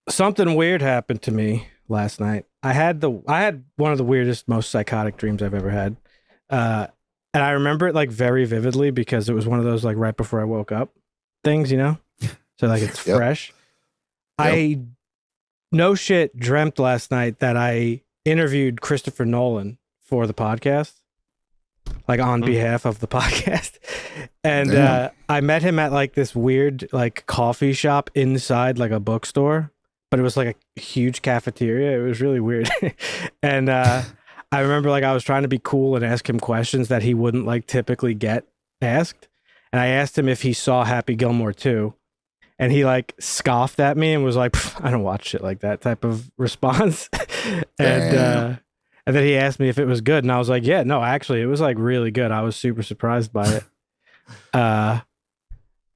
Something weird happened to me last night. I had one of the weirdest, most psychotic dreams I've ever had. Uh, and I remember it like very vividly because it was one of those like right before I woke up things, you know? So like it's Yep. fresh. Yep. I no shit dreamt last night that I interviewed Christopher Nolan for the podcast, like on behalf of the podcast. And Damn. I met him at like this weird like coffee shop inside like a bookstore, but it was like a huge cafeteria. It was really weird. And I remember like I was trying to be cool and ask him questions that he wouldn't like typically get asked. And I asked him if he saw Happy Gilmore too. And he like scoffed at me and was like, I don't watch shit like that type of response. Damn. And then he asked me if it was good. And I was like, yeah, no, actually, it was like really good. I was super surprised by it.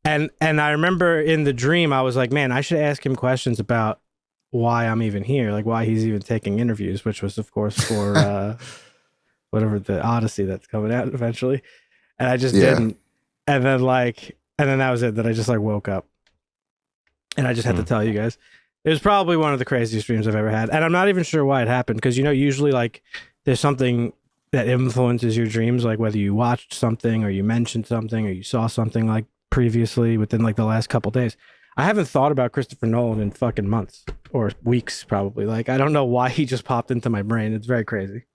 And I remember in the dream, I was like, man, I should ask him questions about why I'm even here, like why he's even taking interviews, which was, of course, for whatever the Odyssey that's coming out eventually. And I just didn't. And then that was it. That I just like woke up. And I just had to tell you guys. It was probably one of the craziest dreams I've ever had. And I'm not even sure why it happened. Because, you know, usually like there's something that influences your dreams, like whether you watched something or you mentioned something or you saw something like previously within like the last couple days. I haven't thought about Christopher Nolan in fucking months or weeks probably. Like, I don't know why he just popped into my brain. It's very crazy.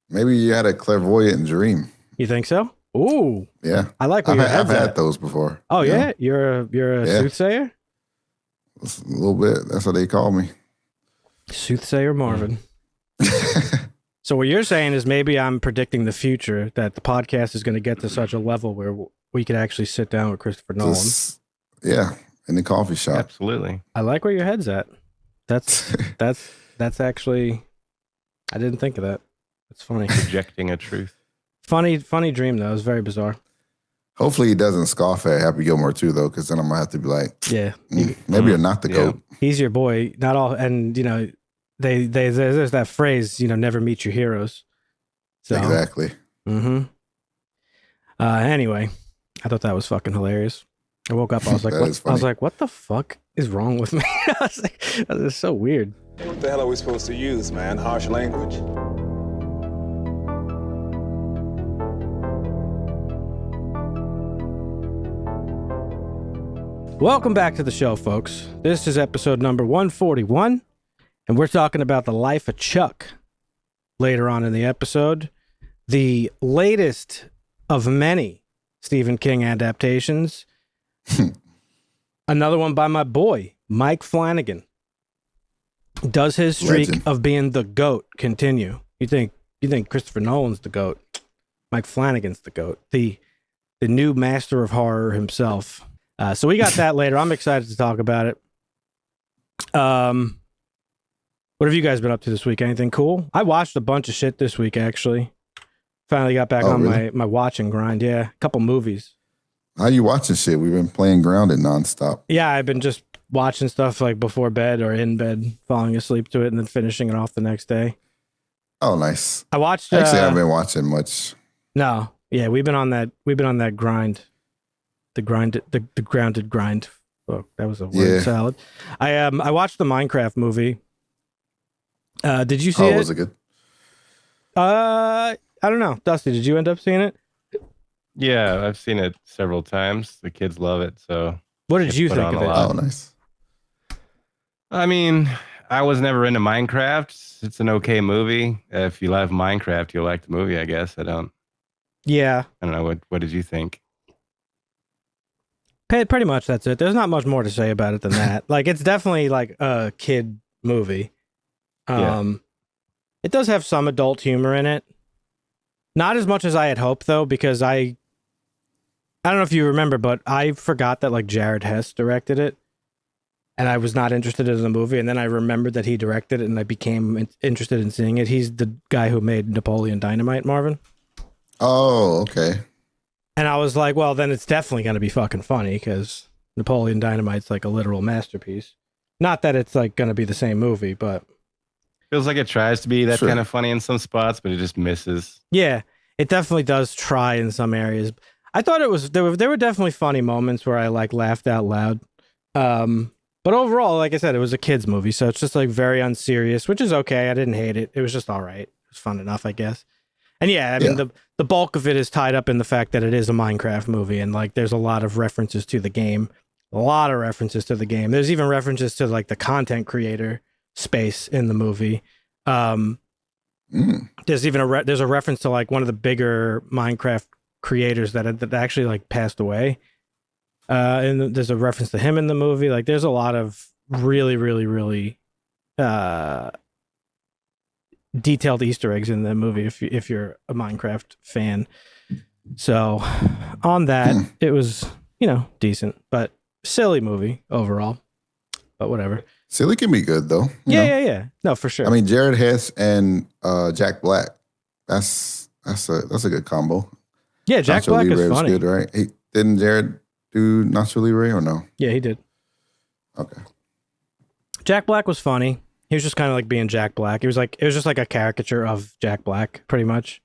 Maybe you had a clairvoyant dream. You think so? Ooh. Yeah. I like I've where your had, head's I've had at. those before. Oh, you yeah? know? You're a soothsayer? It's a little bit. That's what they call me. Soothsayer Marvin. So what you're saying is maybe I'm predicting the future, that the podcast is going to get to such a level where we could actually sit down with Christopher Nolan. Yeah, in the coffee shop. Absolutely. I like where your head's at. That's actually, I didn't think of that. That's funny. Projecting a truth. Funny dream though. It was very bizarre. Hopefully he doesn't scoff at Happy Gilmore too, though, because then I'm gonna have to be like, Yeah, maybe you're not the goat. he's your boy. Not all, and you know, there's that phrase, you know, never meet your heroes. So, Exactly. Mm-hmm. Anyway, I thought that was fucking hilarious. I woke up. I was like, That is funny. what the fuck is wrong with me? I was like, this is so weird. What the hell are we supposed to use, man? Harsh language? Welcome back to the show, folks. This is episode number 141, and we're talking about the life of Chuck. Later on in the episode, the latest of many Stephen King adaptations. Another one by my boy, Mike Flanagan. Does his streak Legend. of being the GOAT continue? You think Christopher Nolan's the GOAT? Mike Flanagan's the GOAT. The new master of horror himself. So we got that later. I'm excited to talk about it. What have you guys been up to this week? Anything cool? I watched a bunch of shit this week, actually. Finally got back on really? my watching grind. Yeah, a couple movies. How you watching shit? We've been playing Grounded nonstop. Yeah, I've been just watching stuff like before bed or in bed, falling asleep to it, and then finishing it off the next day. Oh, nice. I watched. Actually, I haven't been watching much. No, yeah, we've been on that grind. The grounded grind. Oh, that was a word salad. I watched the Minecraft movie. Did you see it? Oh, was it good? I don't know. Dusty, did you end up seeing it? Yeah, I've seen it several times. The kids love it. So What did you put think on of a it? lot. Oh, nice. I mean, I was never into Minecraft. It's an okay movie. If you love Minecraft, you'll like the movie, I guess. I don't Yeah, know. What did you think? pretty much that's it. There's not much more to say about it than that. Like, it's definitely like a kid movie. It does have some adult humor in it. Not as much as I had hoped, though, because I don't know if you remember, but I forgot that like Jared Hess directed it, and I was not interested in the movie. And then I remembered that he directed it, and I became interested in seeing it. He's the guy who made Napoleon Dynamite, Marvin. Oh, okay. And I was like, well, then it's definitely going to be fucking funny because Napoleon Dynamite's like a literal masterpiece. Not that it's like going to be the same movie, but Feels like it tries to be that Sure. kind of funny in some spots, but it just misses. yeah, it definitely does try in some areas. I thought it was there were definitely funny moments where I like laughed out loud. But overall, like I said, it was a kids movie, so it's just like very unserious, which is okay. I didn't hate it. It was just all right. It was fun enough, I guess. And yeah, I mean the bulk of it is tied up in the fact that it is a Minecraft movie, and like there's a lot of references to the game. A lot of references to the game. There's even references to like the content creator space in the movie. There's even there's a reference to like one of the bigger Minecraft creators that actually like passed away. And there's a reference to him in the movie. Like there's a lot of really, really, really detailed Easter eggs in the movie if you're a Minecraft fan. So on that, it was, decent, but silly movie overall. But whatever. Silly can be good though. Yeah. No, for sure. I mean, Jared Hess and Jack Black. That's a good combo. Yeah, Jack Nacho Black Libre is was funny. good, right? Didn't Jared do Nacho Libre or no? Yeah, he did. Okay. Jack Black was funny. He was just kind of like being Jack Black. It was just like a caricature of Jack Black, pretty much.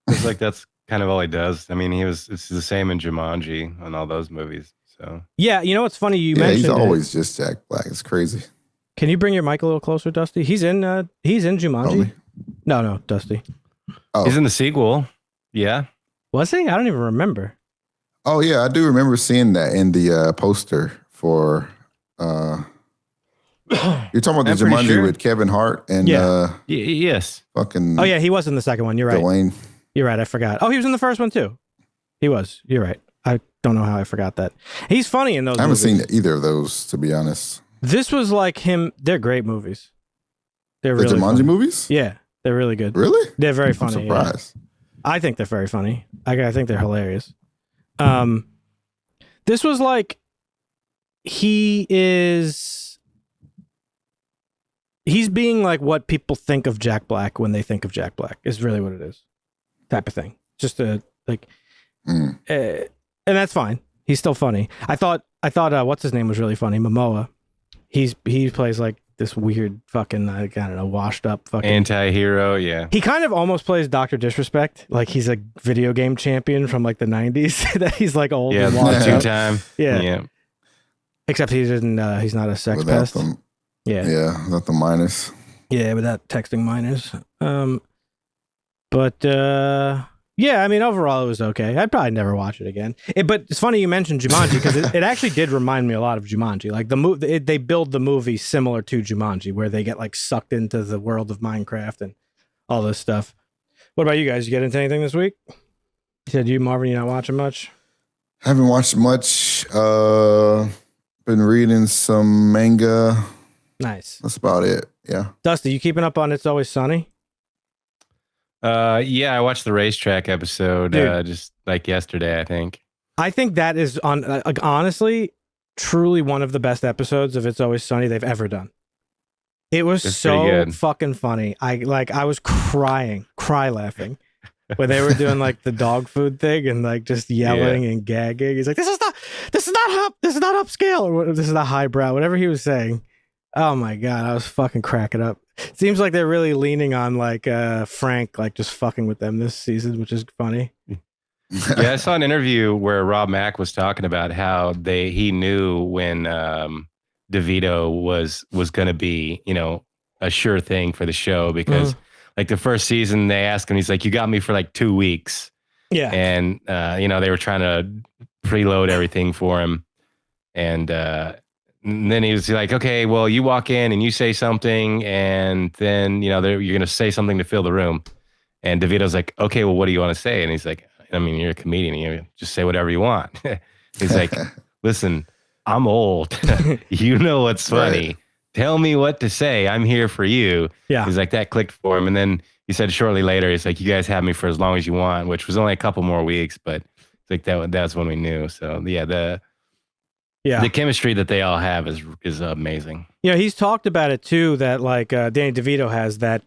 It's like that's kind of all he does. I mean, it's the same in Jumanji and all those movies. So yeah, what's funny? You mentioned he's always just Jack Black. It's crazy. Can you bring your mic a little closer, Dusty? He's in Jumanji. Totally. No, Dusty. Oh. He's in the sequel. Yeah. Was he? I don't even remember. Oh yeah, I do remember seeing that in the poster for. You're talking about the I'm pretty Jumanji sure. with Kevin Hart and Yes. fucking. Oh yeah, he was in the second one. You're right. Dwayne. You're right. I forgot. Oh, he was in the first one too. He was. You're right. I don't know how I forgot that. He's funny in those. I haven't movies. seen either of those, to be honest. This was like him. They're great movies. They're The really Jumanji funny. movies? Yeah, they're really good. Really? They're very I'm funny. Yeah. surprised. I think they're very funny. I think they're hilarious. This was like he's being like what people think of Jack Black when they think of Jack Black is really what it is, type of thing. Just a like, and that's fine. He's still funny. I thought what's his name was really funny. Momoa. He plays like this weird fucking I don't know, washed up fucking Anti-hero. Yeah. He kind of almost plays Dr. Disrespect, like he's a video game champion from like the 90s. That he's like old. Yeah. And washed up. Two-time. Yeah. Except he didn't. He's not a sex Without pest. them, Yeah. without the minus. Yeah, without texting minors. Yeah, I mean, overall it was okay. I'd probably never watch it again. But it's funny you mentioned Jumanji because it actually did remind me a lot of Jumanji. Like they build the movie similar to Jumanji, where they get like sucked into the world of Minecraft and all this stuff. What about you guys? You get into anything this week? You said you, Marvin, you're not watching much? Haven't watched much. Been reading some manga. Nice. That's about it. Yeah. Dusty, you keeping up on It's Always Sunny? Yeah, I watched the racetrack episode just like yesterday, I think. I think that is honestly, truly one of the best episodes of It's Always Sunny they've ever done. It was It's so pretty good. fucking funny. I was cry laughing when they were doing like the dog food thing and like just yelling and gagging. He's like, this is not upscale or this is not highbrow, whatever he was saying. Oh my God, I was fucking cracking up. Seems like they're really leaning on like Frank, like just fucking with them this season, which is funny. Yeah, I saw an interview where Rob Mack was talking about how he knew when DeVito was going to be, a sure thing for the show because like the first season they asked him, he's like, you got me for like 2 weeks. Yeah. And, they were trying to preload everything for him. And then he was like, okay, well, you walk in and you say something and then, you're going to say something to fill the room. And DeVito's like, okay, well, what do you want to say? And he's like, I mean, you're a comedian. You just say whatever you want. He's like, listen, I'm old. You know what's funny. Right. Tell me what to say. I'm here for you. Yeah. He's like, that clicked for him. And then he said shortly later, he's like, you guys have me for as long as you want, which was only a couple more weeks, but it's like that's when we knew. So yeah, the chemistry that they all have is amazing. Yeah, he's talked about it too, that like Danny DeVito has that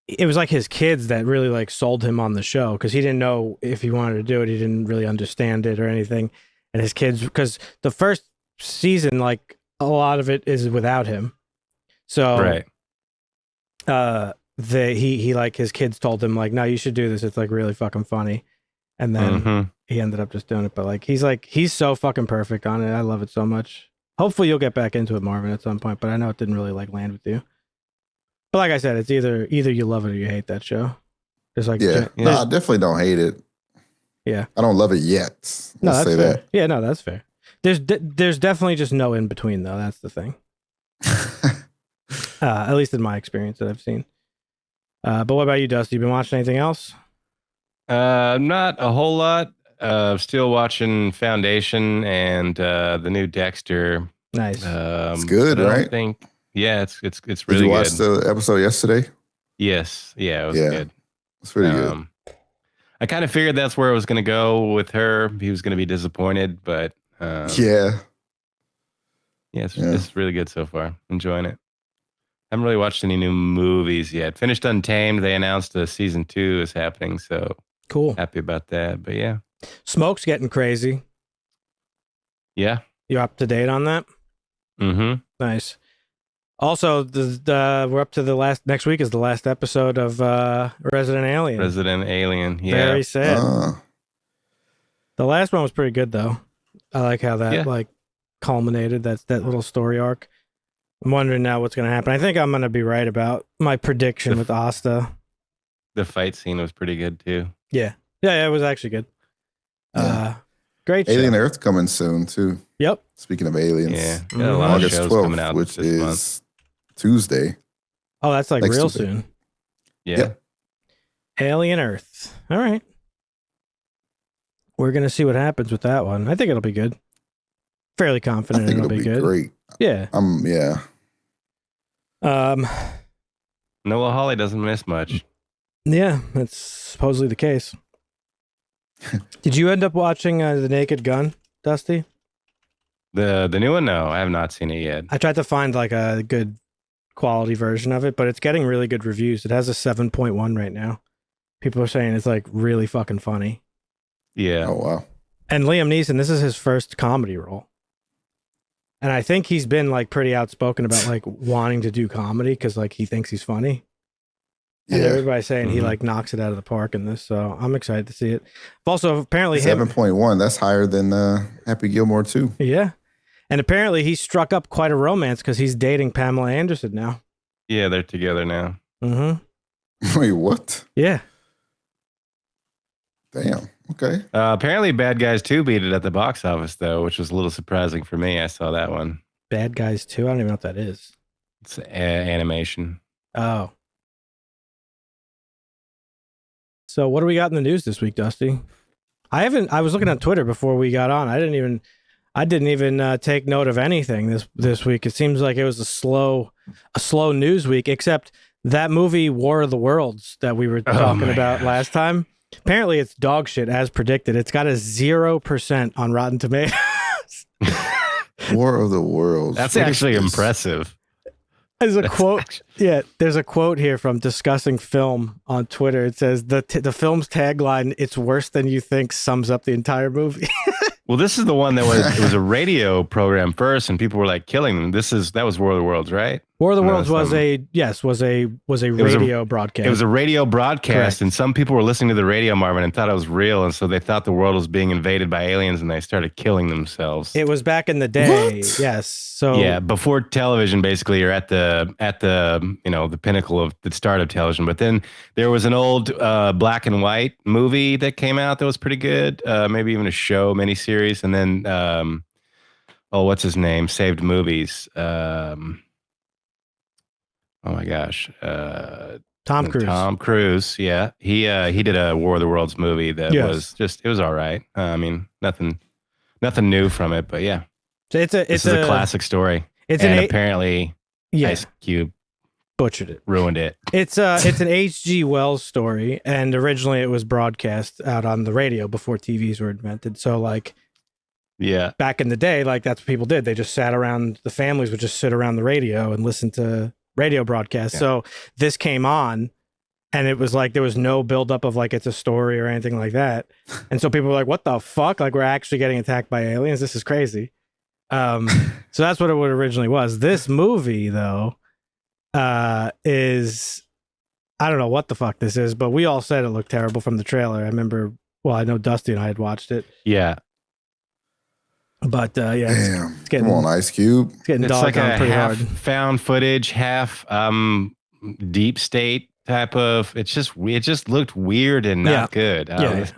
it was like his kids that really like sold him on the show because he didn't know if he wanted to do it. He didn't really understand it or anything. And his kids, because the first season, like a lot of it is without him. So Right. he like his kids told him like, no, you should do this. It's like really fucking funny. And then he ended up just doing it. But like he's so fucking perfect on it. I love it so much. Hopefully you'll get back into it, Marvin, at some point. But I know it didn't really like land with you. But like I said, it's either you love it or you hate that show. There's like Yeah. No, I definitely don't hate it. Yeah. I don't love it yet. No, Let's that's say fair. that. Yeah, no, that's fair. There's definitely just no in between though. That's the thing. At least in my experience that I've seen. But what about you, Dusty? You been watching anything else? Not a whole lot. Still watching Foundation and the new Dexter. Nice. It's good, but I right? don't think. Yeah, it's really Did you watch good. the episode yesterday? Yes. Yeah, it was Yeah. good. It's pretty good. I kind of figured that's where it was going to go with her. He was going to be disappointed, but Yeah. It's really good so far. Enjoying it. Haven't really watched any new movies yet. Finished Untamed. They announced the season 2 is happening, so Cool. happy about that. But yeah, Smoke's getting crazy. yeah. You up to date on that? Mm-hmm. Nice. Also, we're up to next week is the last episode of Resident Alien. Resident Alien. Yeah. Very sad. Uh, The last one was pretty good though. I like how that like culminated. That little story arc. I'm wondering now what's going to happen. I think I'm going to be right about my prediction with Asta. The fight scene was pretty good too. Yeah, it was actually good. Yeah. Great show. Alien Earth coming soon too. Yep. Speaking of aliens, Yeah. Got a lot of August shows 12th, coming out which this is month. Tuesday. Oh, that's like Next real Tuesday. soon. Yeah. Yep. Alien Earth. All right. We're going to see what happens with that one. I think it'll be good. Fairly I confident think it'll be good. great. Yeah. Yeah. Noah Hawley doesn't miss much. Yeah, that's supposedly the case. Did you end up watching The Naked Gun, Dusty? The new one? No, I have not seen it yet. I tried to find like a good quality version of it, but it's getting really good reviews. It has a 7.1 right now. People are saying it's like really fucking funny. Yeah. Oh wow. And Liam Neeson, this is his first comedy role. And I think he's been like pretty outspoken about like wanting to do comedy because like he thinks he's funny. And Yeah. everybody's saying he like knocks it out of the park in this, so I'm excited to see it. Also, apparently 7.1. That's higher than Happy Gilmore 2. Yeah. And apparently he struck up quite a romance because he's dating Pamela Anderson now. Yeah, they're together now. Mm-hmm. Wait, what? Yeah. Damn. Okay. Apparently Bad Guys 2 beat it at the box office, though, which was a little surprising for me. I saw that one. Bad Guys 2? I don't even know what that is. It's animation. Oh. So what do we got in the news this week, Dusty? I was looking at Twitter before we got on. I didn't even take note of anything this week. It seems like it was a slow news week, except that movie War of the Worlds that we were talking about last time. Apparently it's dog shit as predicted. It's got a 0% on Rotten Tomatoes. War of the Worlds. That's actually impressive. There's a quote. Yeah, there's a quote here from Discussing Film on Twitter. It says the film's tagline, "It's worse than you think," sums up the entire movie. Well, this is the one that was a radio program first, and people were like killing them. That was War of the Worlds, right? War of the Worlds was a radio broadcast. It was a radio broadcast, Correct. and some people were listening to the radio, Marvin, and thought it was real, and so they thought the world was being invaded by aliens, and they started killing themselves. It was back in the day. What? Yes. So Yeah, before television, basically, you're at the the pinnacle of the start of television. But then there was an old black and white movie that came out that was pretty good, maybe even a show miniseries, and then what's his name? Saved Movies. Oh my gosh, Tom Cruise. Tom Cruise, yeah, he did a War of the Worlds movie that was it was all right. I mean, nothing new from it, but yeah. It's a classic story. Apparently Ice Cube butchered it, ruined it. It's an H.G. Wells story, and originally it was broadcast out on the radio before TVs were invented. So like, yeah, back in the day, like that's what people did. They just sat around. The families would just sit around the radio and listen to radio broadcasts. Yeah. So this came on, and it was like there was no buildup of like it's a story or anything like that. And so people were like, "What the fuck? Like we're actually getting attacked by aliens? This is crazy." So that's what it originally was. This movie, though, is I don't know what the fuck this is, but we all said it looked terrible from the trailer. I remember Well, I know Dusty and I had watched it, Yeah. but yeah, Damn. it's getting Come on, Ice Cube. it's getting It's dogged like on a pretty half hard. found footage, half deep state type of. It just looked weird and not good. Yeah.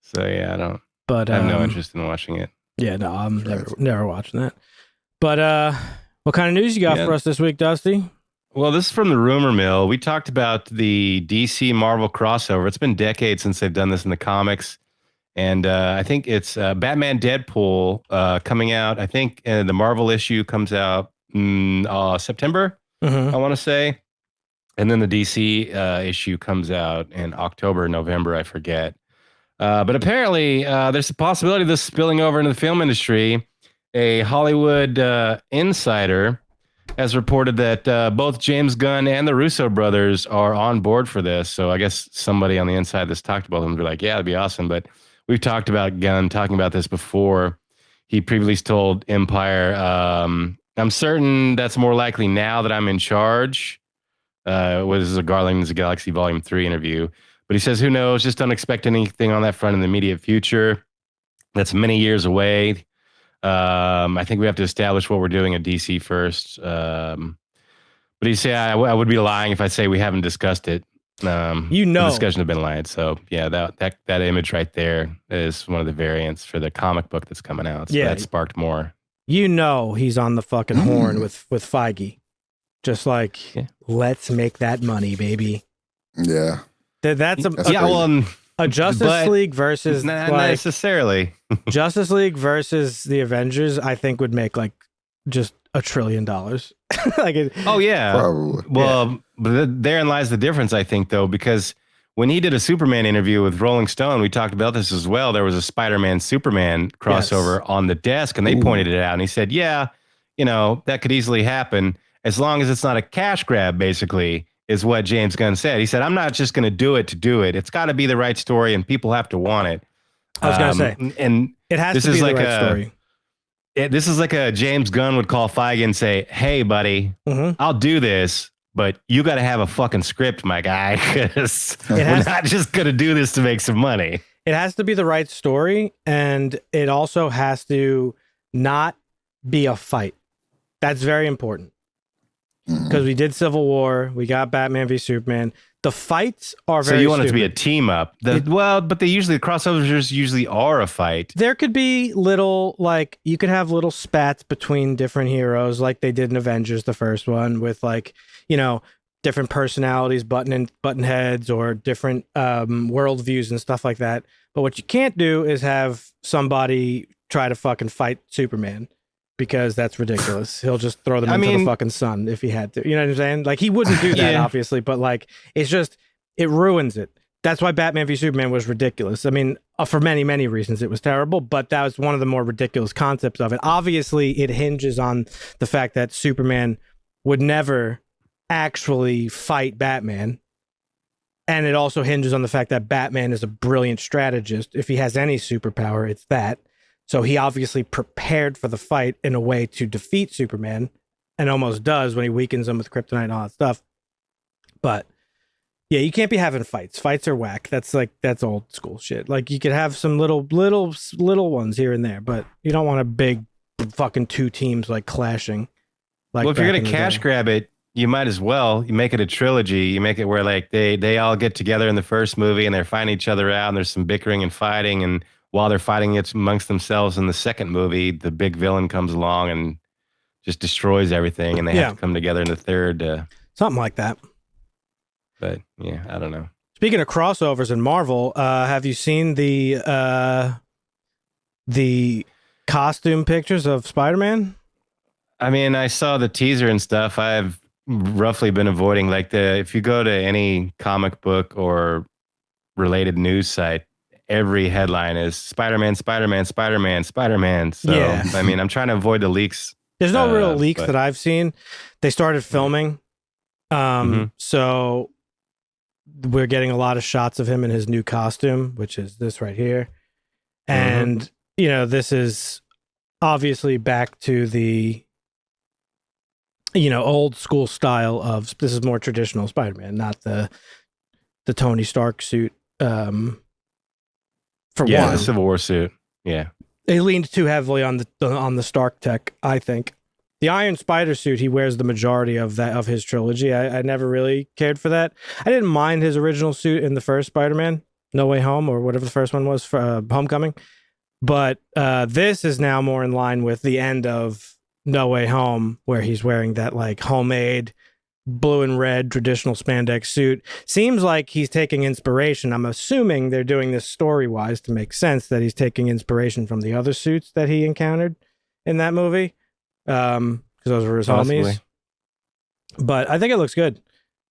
So yeah, But I have no interest in watching it. Yeah, no, I'm never watching that. But what kind of news you got for us this week, Dusty? Well, this is from the rumor mill. We talked about the DC Marvel crossover. It's been decades since they've done this in the comics. And I think it's Batman Deadpool coming out. I think the Marvel issue comes out September, I want to say. And then the DC issue comes out in October, November, I forget. But apparently, there's a possibility of this spilling over into the film industry. A Hollywood insider has reported that both James Gunn and the Russo brothers are on board for this. So I guess somebody on the inside that's talked about them would be like, yeah, that'd be awesome. But we've talked about Gunn talking about this before. He previously told Empire, I'm certain that's more likely now that I'm in charge. Was a Guardians of the Galaxy Volume 3 interview. But he says, who knows? Just don't expect anything on that front in the immediate future. That's many years away. I think we have to establish what we're doing at DC first. But he said, I would be lying if I say we haven't discussed it. The discussion has been lied. So yeah, that image right there is one of the variants for the comic book that's coming out. So that sparked more. He's on the fucking horn with Feige. Just like, let's make that money, baby. Yeah. That's a Justice League versus not necessarily Justice League versus the Avengers. I think would make like just $1 trillion. Probably. Well, but therein lies the difference, I think, though, because when he did a Superman interview with Rolling Stone, we talked about this as well. There was a Spider-Man Superman crossover on the desk, and they pointed it out, and he said, "Yeah, that could easily happen as long as it's not a cash grab." Basically, is what James Gunn said. He said, "I'm not just going to do it to do it. It's got to be the right story, and people have to want it." I was going to say, and it has to be the right story. This is like a James Gunn would call Feige and say, "Hey, buddy, I'll do this, but you got to have a fucking script, my guy, because we're not just going to do this to make some money." It has to be the right story, and it also has to not be a fight. That's very important. Because we did Civil War, we got Batman v Superman. The fights are very. So you want it to be a team up? But the crossovers usually are a fight. There could be little, like, you could have little spats between different heroes, like they did in Avengers, the first one, with like, different personalities, button heads, or different worldviews and stuff like that. But what you can't do is have somebody try to fucking fight Superman. Because that's ridiculous. He'll just throw them into the fucking sun if he had to. You know what I'm saying? Like, he wouldn't do that, obviously, but like, it ruins it. That's why Batman v Superman was ridiculous. I mean, for many, many reasons, it was terrible, but that was one of the more ridiculous concepts of it. Obviously, it hinges on the fact that Superman would never actually fight Batman. And it also hinges on the fact that Batman is a brilliant strategist. If he has any superpower, it's that. So he obviously prepared for the fight in a way to defeat Superman, and almost does when he weakens him with kryptonite and all that stuff. But yeah, you can't be having fights. Fights are whack. That's old school shit. Like, you could have some little ones here and there, but you don't want a big fucking two teams like clashing. Like, well, if you're gonna cash grab it, you might as well. You make it a trilogy. You make it where like they all get together in the first movie and they're fighting each other out, and there's some bickering and fighting, and while they're fighting it amongst themselves in the second movie, the big villain comes along and just destroys everything, and they have to come together in the third. Something like that. But yeah, I don't know. Speaking of crossovers in Marvel, have you seen the costume pictures of Spider-Man? I mean, I saw the teaser and stuff. I've roughly been avoiding, like, if you go to any comic book or related news site, every headline is Spider-Man, Spider-Man, Spider-Man, Spider-Man. So, I mean, I'm trying to avoid the leaks. There's no real leaks that I've seen. They started filming. So we're getting a lot of shots of him in his new costume, which is this right here. And, this is obviously back to the, old school style of, this is more traditional Spider-Man, not the Tony Stark suit. For Yeah, one, the Civil War suit. Yeah. they leaned too heavily on the Stark tech, I think. The Iron Spider suit, he wears the majority of his trilogy. I never really cared for that. I didn't mind his original suit in the first Spider-Man, No Way Home, or whatever the first one was, for Homecoming. But this is now more in line with the end of No Way Home, where he's wearing that like homemade blue and red traditional spandex suit. Seems like he's taking inspiration. I'm assuming they're doing this story-wise to make sense that he's taking inspiration from the other suits that he encountered in that movie. Because those were his homies. But I think it looks good.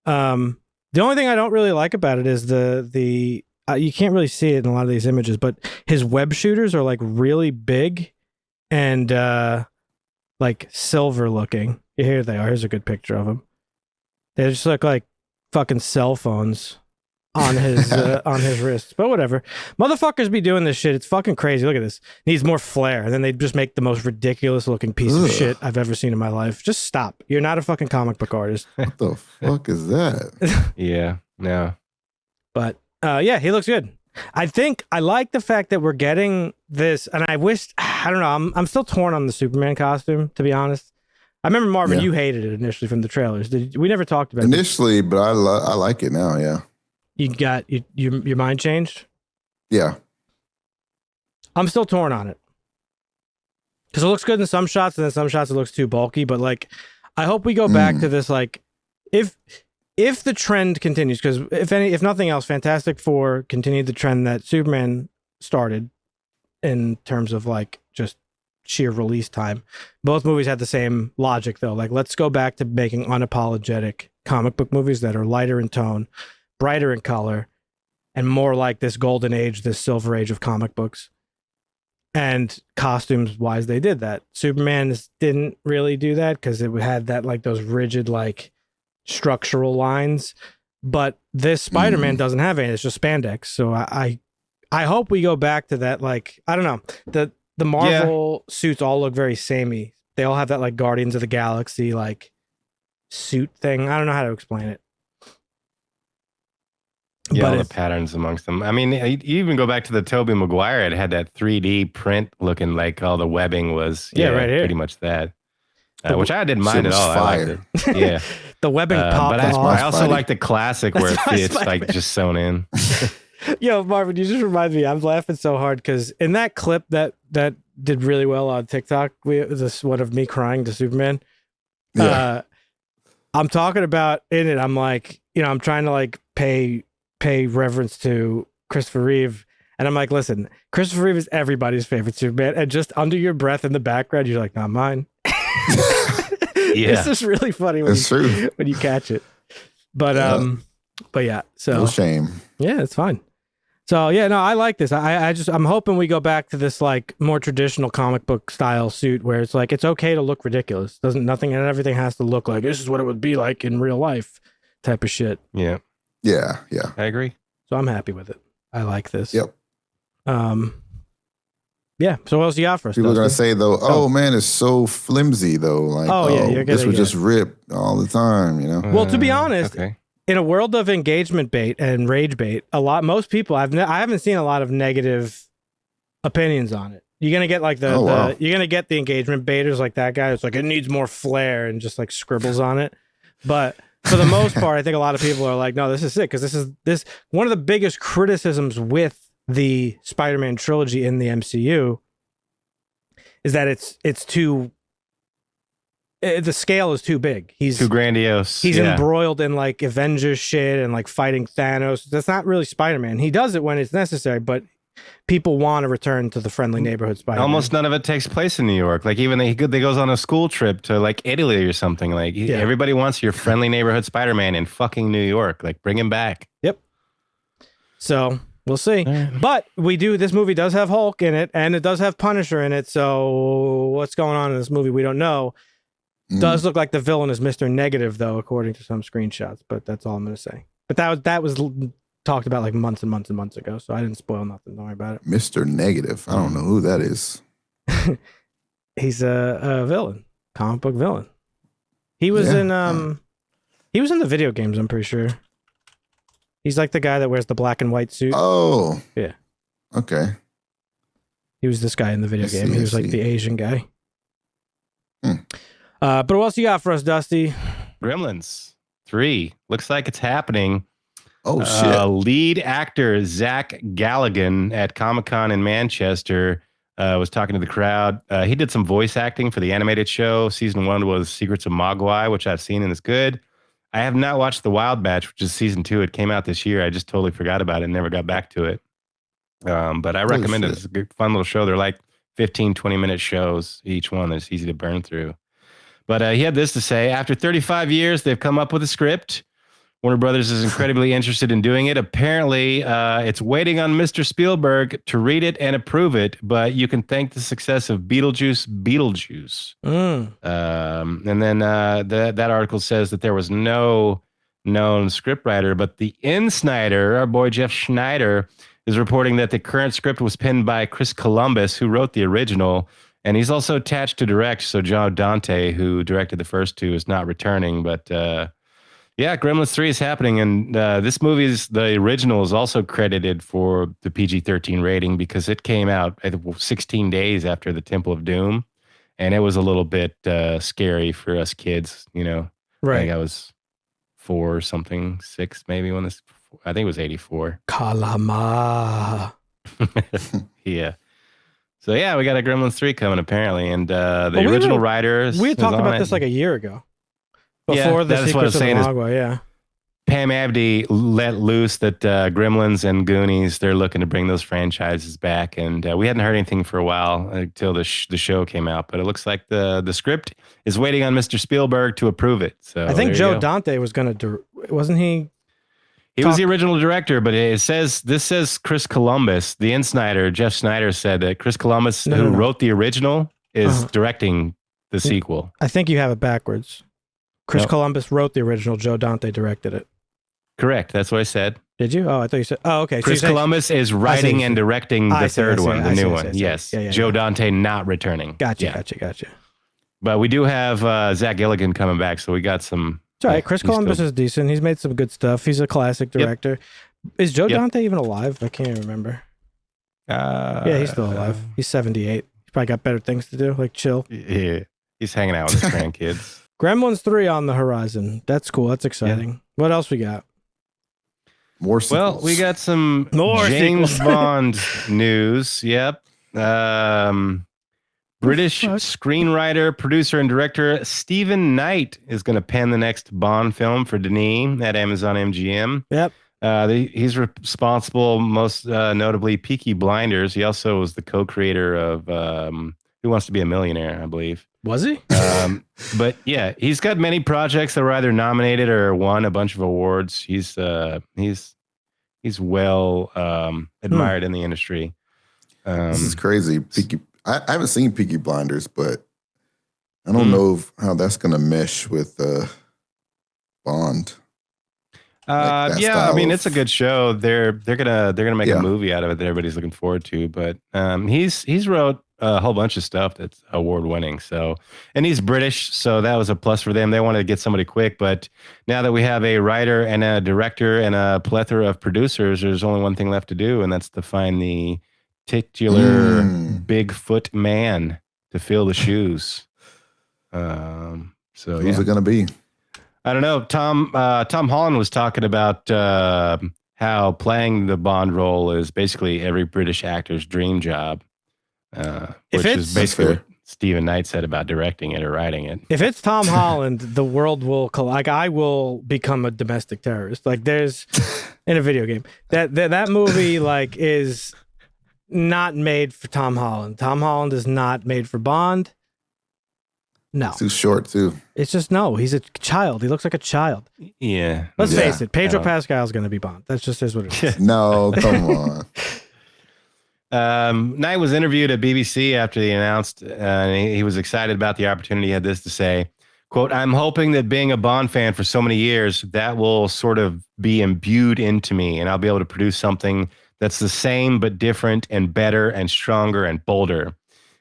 The only thing I don't really like about it is the you can't really see it in a lot of these images, but his web shooters are like really big and like silver looking. Here they are. Here's a good picture of them. They just look like fucking cell phones on his wrists. But whatever. Motherfuckers be doing this shit. It's fucking crazy. Look at this. Needs more flair. And then they just make the most ridiculous looking piece of shit I've ever seen in my life. Just stop. You're not a fucking comic book artist. What the fuck is that? Yeah. No. But yeah, he looks good. I like the fact that we're getting this, and I wish, I don't know, I'm still torn on the Superman costume, to be honest. I remember, Marvin, you hated it initially from the trailers. We never talked about it. Initially, but I like it now, yeah. You got, your mind changed? Yeah. I'm still torn on it. Because it looks good in some shots, and then some shots it looks too bulky, but like, I hope we go back to this, like, if the trend continues, because if nothing else, Fantastic Four continued the trend that Superman started in terms of like just sheer release time. Both movies had the same logic though. Like, let's go back to making unapologetic comic book movies that are lighter in tone, brighter in color, and more like this golden age, this silver age of comic books. And costumes wise, they did that. Superman didn't really do that because it had that like those rigid like structural lines, but this Spider-Man doesn't have any. It's just spandex. So I hope we go back to that. Like, I don't know, the Marvel suits all look very samey. They all have that like Guardians of the Galaxy like suit thing. I don't know how to explain it. Yeah, but all the patterns amongst them. I mean, you even go back to the Tobey Maguire. It had that 3D print looking like all the webbing was. Right here. Pretty much that. Which I didn't mind at all. Fire. I liked it. Yeah. The webbing popped but off. I also like the classic where it's Spider-Man. like just sewn in. Yo, Marvin, you just remind me. I'm laughing so hard because in that clip that did really well on TikTok, this one of me crying to Superman. Yeah. I'm talking about in it. I'm like, I'm trying to like pay reverence to Christopher Reeve, and I'm like, listen, Christopher Reeve is everybody's favorite Superman, and just under your breath in the background, you're like, not mine. Yeah, it's just really funny when you catch it. But yeah, so no shame. Yeah, it's fine. So yeah, no, I like this. I'm hoping we go back to this like more traditional comic book style suit where it's like it's okay to look ridiculous. Nothing and everything has to look like this is what it would be like in real life type of shit. Yeah. Yeah. I agree. So I'm happy with it. I like this. Yep. Yeah. So what else you got for us? People are gonna Dustin? say though, oh man, it's so flimsy though. Like, this would just rip all the time, you know. Well, to be honest, okay. In a world of engagement bait and rage bait, most people I haven't seen a lot of negative opinions on it. You're gonna get like you're gonna get the engagement baiters like that guy. It's like it needs more flair and just like scribbles on it. But for the most part, I think a lot of people are like, no, this is sick because this one of the biggest criticisms with the Spider-Man trilogy in the MCU is that it's too. The scale is too big. He's too grandiose. He's embroiled in like Avengers shit and like fighting Thanos. That's not really Spider-Man. He does it when it's necessary, but people want to return to the friendly neighborhood Spider-Man. Almost none of it takes place in New York. Like even they goes on a school trip to like Italy or something. Like everybody wants your friendly neighborhood Spider-Man in fucking New York. Like bring him back. Yep. So we'll see. But this movie does have Hulk in it and it does have Punisher in it. So what's going on in this movie? We don't know. Does look like the villain is Mr. Negative, though, according to some screenshots. But that's all I'm going to say. But that was talked about like months and months and months ago, so I didn't spoil nothing. Don't worry about it. Mr. Negative. I don't know who that is. He's a villain, comic book villain. He was in he was in the video games. I'm pretty sure. He's like the guy that wears the black and white suit. Oh. Yeah. Okay. He was this guy in the video game. He was like the Asian guy. Hmm. But what else you got for us, Dusty? Gremlins 3. Looks like it's happening. Oh, shit. Lead actor Zach Galligan at Comic-Con in Manchester was talking to the crowd. He did some voice acting for the animated show. Season 1 was Secrets of Mogwai, which I've seen and is good. I have not watched The Wild Batch, which is season 2. It came out this year. I just totally forgot about it and never got back to it. But I recommend it. It's a good, fun little show. They're like 15, 20-minute shows, each one. That's easy to burn through. But he had this to say. After 35 years, they've come up with a script. Warner Brothers is incredibly interested in doing it. Apparently, it's waiting on Mr. Spielberg to read it and approve it, but you can thank the success of Beetlejuice. And then that article says that there was no known scriptwriter, but the Snyder, our boy Jeff Schneider, is reporting that the current script was penned by Chris Columbus, who wrote the original, and he's also attached to direct, so Joe Dante, who directed the first 2, is not returning, but... yeah, Gremlins 3 is happening, and this the original is also credited for the PG-13 rating because it came out 16 days after the Temple of Doom, and it was a little bit scary for us kids, you know. Right. I think I was 4 or something, 6 maybe when this, I think it was 84. Kalama. Yeah. So yeah, we got a Gremlins 3 coming apparently, and the original writers. We had talked about this like a year ago. Before the Secrets of the Mogwai, yeah. Pam Abdi let loose that Gremlins and Goonies, they're looking to bring those franchises back. And we hadn't heard anything for a while until the show came out. But it looks like the script is waiting on Mr. Spielberg to approve it. So I think Joe Dante was going to, wasn't he? He was the original director, but this says Chris Columbus, the Snyder, Jeff Schneider said that Chris Columbus, who wrote the original, is directing the sequel. I think you have it backwards. Chris Columbus wrote the original. Joe Dante directed it. Correct. That's what I said. Did you? Oh, I thought you said... Oh, okay. Chris Columbus is writing and directing the third one, the new one. Yes. Joe Dante not returning. Gotcha. But we do have Zach Galligan coming back, so we got some... It's all right. Chris Columbus is decent. He's made some good stuff. He's a classic director. Yep. Is Joe Dante even alive? I can't even remember. Yeah, he's still alive. He's 78. He's probably got better things to do, like chill. Yeah. He's hanging out with his grandkids. Gremlins 3 on the horizon. That's cool. That's exciting. Yeah. What else we got? More sequels. Well, we got some James Bond news. Yep. British screenwriter, producer, and director Stephen Knight is going to pen the next Bond film for Denis at Amazon MGM. Yep. He's responsible, most notably, Peaky Blinders. He also was the co-creator of Who Wants to Be a Millionaire, I believe. Was he? But yeah, he's got many projects that were either nominated or won a bunch of awards. He's well admired in the industry. This is crazy. I haven't seen Peaky Blinders, but I don't know how that's going to mesh with Bond. Yeah, I mean it's a good show. They're gonna make a movie out of it that everybody's looking forward to. But he's wrote a whole bunch of stuff that's award winning. So, and he's British, so that was a plus for them. They wanted to get somebody quick, but now that we have a writer and a director and a plethora of producers, there's only one thing left to do, and that's to find the titular Bigfoot man to fill the shoes. So who's it gonna be? I don't know. Tom Holland was talking about how playing the Bond role is basically every British actor's dream job, which is basically what Stephen Knight said about directing it or writing it. If it's Tom Holland, the world will I will become a domestic terrorist. Like there's in a video game that movie is not made for Tom Holland. Tom Holland is not made for Bond. No. It's too short, too. It's just, he's a child. He looks like a child. Yeah. Let's face it. Pedro Pascal's going to be Bond. That's just what it is. No, come on. Knight was interviewed at BBC after he announced, he was excited about the opportunity. He had this to say, quote, "I'm hoping that being a Bond fan for so many years, that will sort of be imbued into me, and I'll be able to produce something that's the same but different and better and stronger and bolder.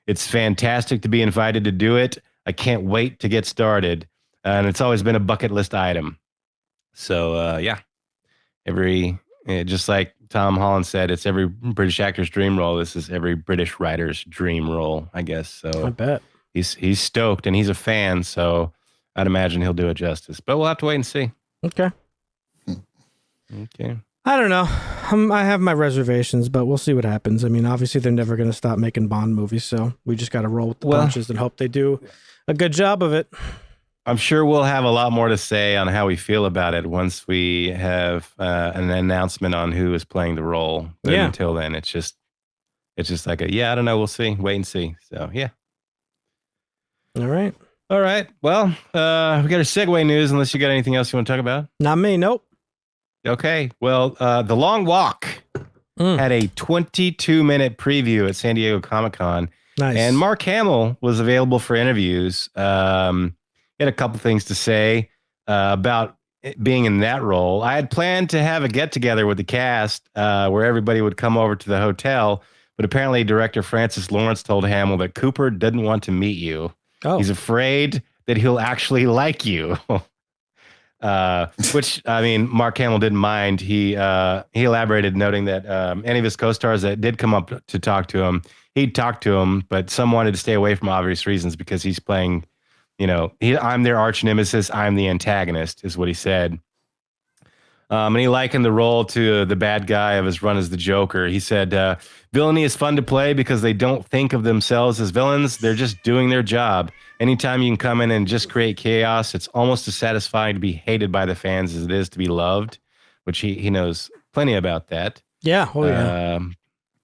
It's fantastic to be invited to do it. I can't wait to get started. And it's always been a bucket list item." So, yeah. Just like Tom Holland said, it's every British actor's dream role. This is every British writer's dream role, I guess. So I bet. He's stoked and he's a fan, so I'd imagine he'll do it justice. But we'll have to wait and see. Okay. Okay. I don't know. I have my reservations, but we'll see what happens. I mean, obviously they're never going to stop making Bond movies, so we just got to roll with the punches and hope they do a good job of it. I'm sure we'll have a lot more to say on how we feel about it once we have an announcement on who is playing the role. But until then, it's just like I don't know. We'll see. Wait and see. So yeah. All right. Well, we got a segue news. Unless you got anything else you want to talk about? Not me. Nope. Okay. Well, The Long Walk had a 22-minute preview at San Diego Comic-Con. Nice. And Mark Hamill was available for interviews. He had a couple things to say about being in that role. I had planned to have a get-together with the cast where everybody would come over to the hotel, but apparently director Francis Lawrence told Hamill that Cooper didn't want to meet you. Oh. He's afraid that he'll actually like you. Which, I mean, Mark Hamill didn't mind. He elaborated, noting that any of his co-stars that did come up to talk to him, he'd talk to him, but some wanted to stay away from obvious reasons because he's playing, I'm their arch nemesis. I'm the antagonist, is what he said. And he likened the role to the bad guy of his run as the Joker. He said, villainy is fun to play because they don't think of themselves as villains. They're just doing their job. Anytime you can come in and just create chaos, it's almost as satisfying to be hated by the fans as it is to be loved, which he knows plenty about that. Yeah. Oh, yeah.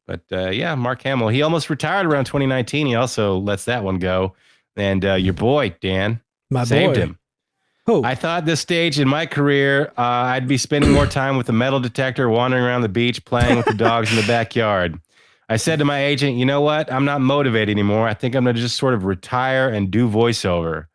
But Mark Hamill, he almost retired around 2019. He also lets that one go. And your boy, Dan, saved him. Who? I thought this stage in my career, I'd be spending more time with a metal detector, wandering around the beach, playing with the dogs in the backyard. I said to my agent, you know what? I'm not motivated anymore. I think I'm going to just sort of retire and do voiceover.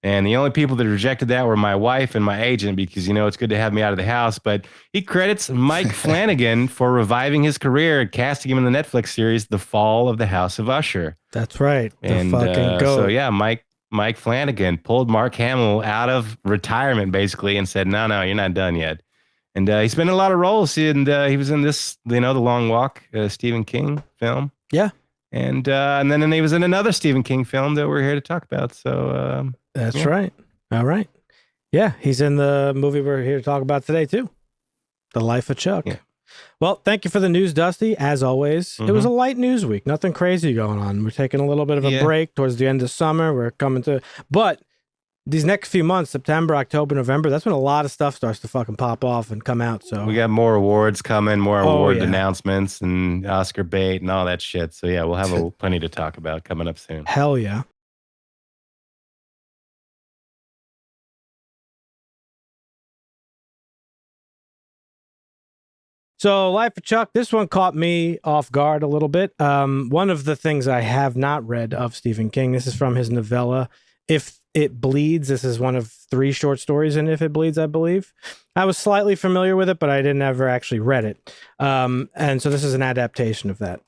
And the only people that rejected that were my wife and my agent because, it's good to have me out of the house. But he credits Mike Flanagan for reviving his career and casting him in the Netflix series, The Fall of the House of Usher. That's right. And fucking goat. so, yeah, Mike Flanagan pulled Mark Hamill out of retirement, basically, and said, no, you're not done yet. And he's been in a lot of roles. And he was in this, The Long Walk, Stephen King film. Yeah. And then he was in another Stephen King film that we're here to talk about. So that's right. All right. Yeah, he's in the movie we're here to talk about today, too. The Life of Chuck. Yeah. Well, thank you for the news, Dusty. As always, It was a light news week. Nothing crazy going on. We're taking a little bit of a break towards the end of summer. We're coming to... But these next few months, September, October, November, that's when a lot of stuff starts to fucking pop off and come out. So we got more awards coming, more award announcements and Oscar bait and all that shit. So yeah, we'll have plenty to talk about coming up soon. Hell yeah. So Life of Chuck, this one caught me off guard a little bit. One of the things I have not read of Stephen King, this is from his novella, If It Bleeds. This is one of 3 short stories in If It Bleeds, I believe. I was slightly familiar with it, but I didn't ever actually read it. And so this is an adaptation of that.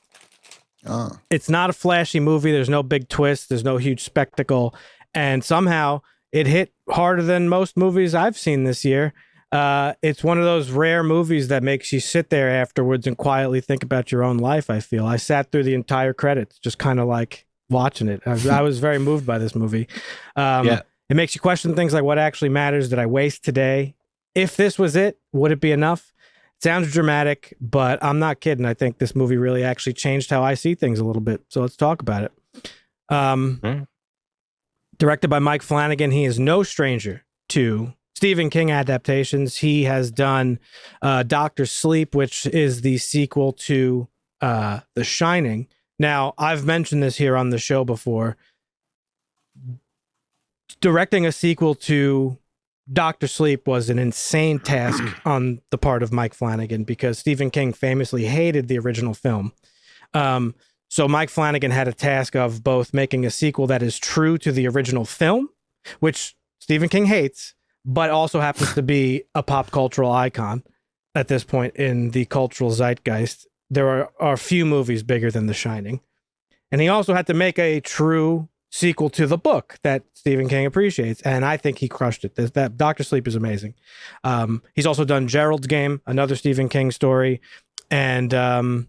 It's not a flashy movie. There's no big twist. There's no huge spectacle. And somehow it hit harder than most movies I've seen this year. It's one of those rare movies that makes you sit there afterwards and quietly think about your own life, I feel. I sat through the entire credits, just kind of like watching it. I was very moved by this movie. It makes you question things like what actually matters. Did I waste today? If this was it, would it be enough? It sounds dramatic, but I'm not kidding. I think this movie really actually changed how I see things a little bit. So let's talk about it. Directed by Mike Flanagan, he is no stranger to Stephen King adaptations. He has done Dr. Sleep, which is the sequel to The Shining. Now, I've mentioned this here on the show before. Directing a sequel to Dr. Sleep was an insane task on the part of Mike Flanagan because Stephen King famously hated the original film. So Mike Flanagan had a task of both making a sequel that is true to the original film, which Stephen King hates, but also happens to be a pop cultural icon at this point in the cultural zeitgeist. There are few movies bigger than The Shining. And he also had to make a true sequel to the book that Stephen King appreciates, and I think he crushed it. That Dr. Sleep is amazing. He's also done Gerald's Game, another Stephen King story, and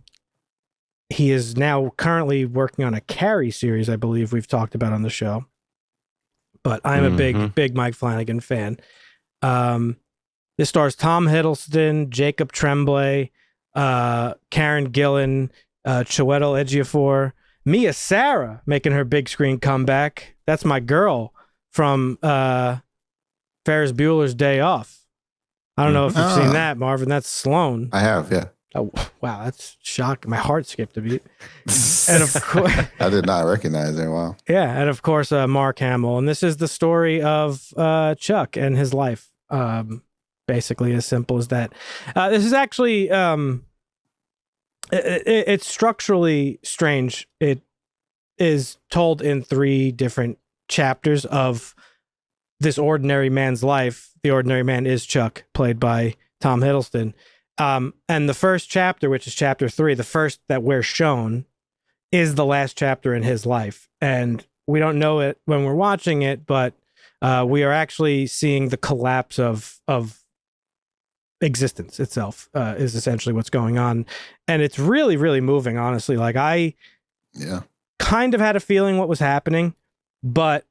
he is now currently working on a Carrie series, I believe we've talked about on the show. But I'm a big Mike Flanagan fan. This stars Tom Hiddleston, Jacob Tremblay, Karen Gillan, Chiwetel Ejiofor, Mia Sara making her big screen comeback. That's my girl from Ferris Bueller's Day Off. I don't know if you've seen that, Marvin. That's Sloane. I have, yeah. Oh, wow, that's shocking. My heart skipped a beat. And of course, I did not recognize her. Wow. yeah, and of course, Mark Hamill. And this is the story of Chuck and his life. Basically, as simple as that. This is actually it's structurally strange. It is told in 3 different chapters of this ordinary man's life. The ordinary man is Chuck, played by Tom Hiddleston. And the first chapter, which is chapter 3, the first that we're shown, is the last chapter in his life. And we don't know it when we're watching it, but we are actually seeing the collapse of existence itself, is essentially what's going on. And it's really, really moving, honestly. Like, I kind of had a feeling what was happening, but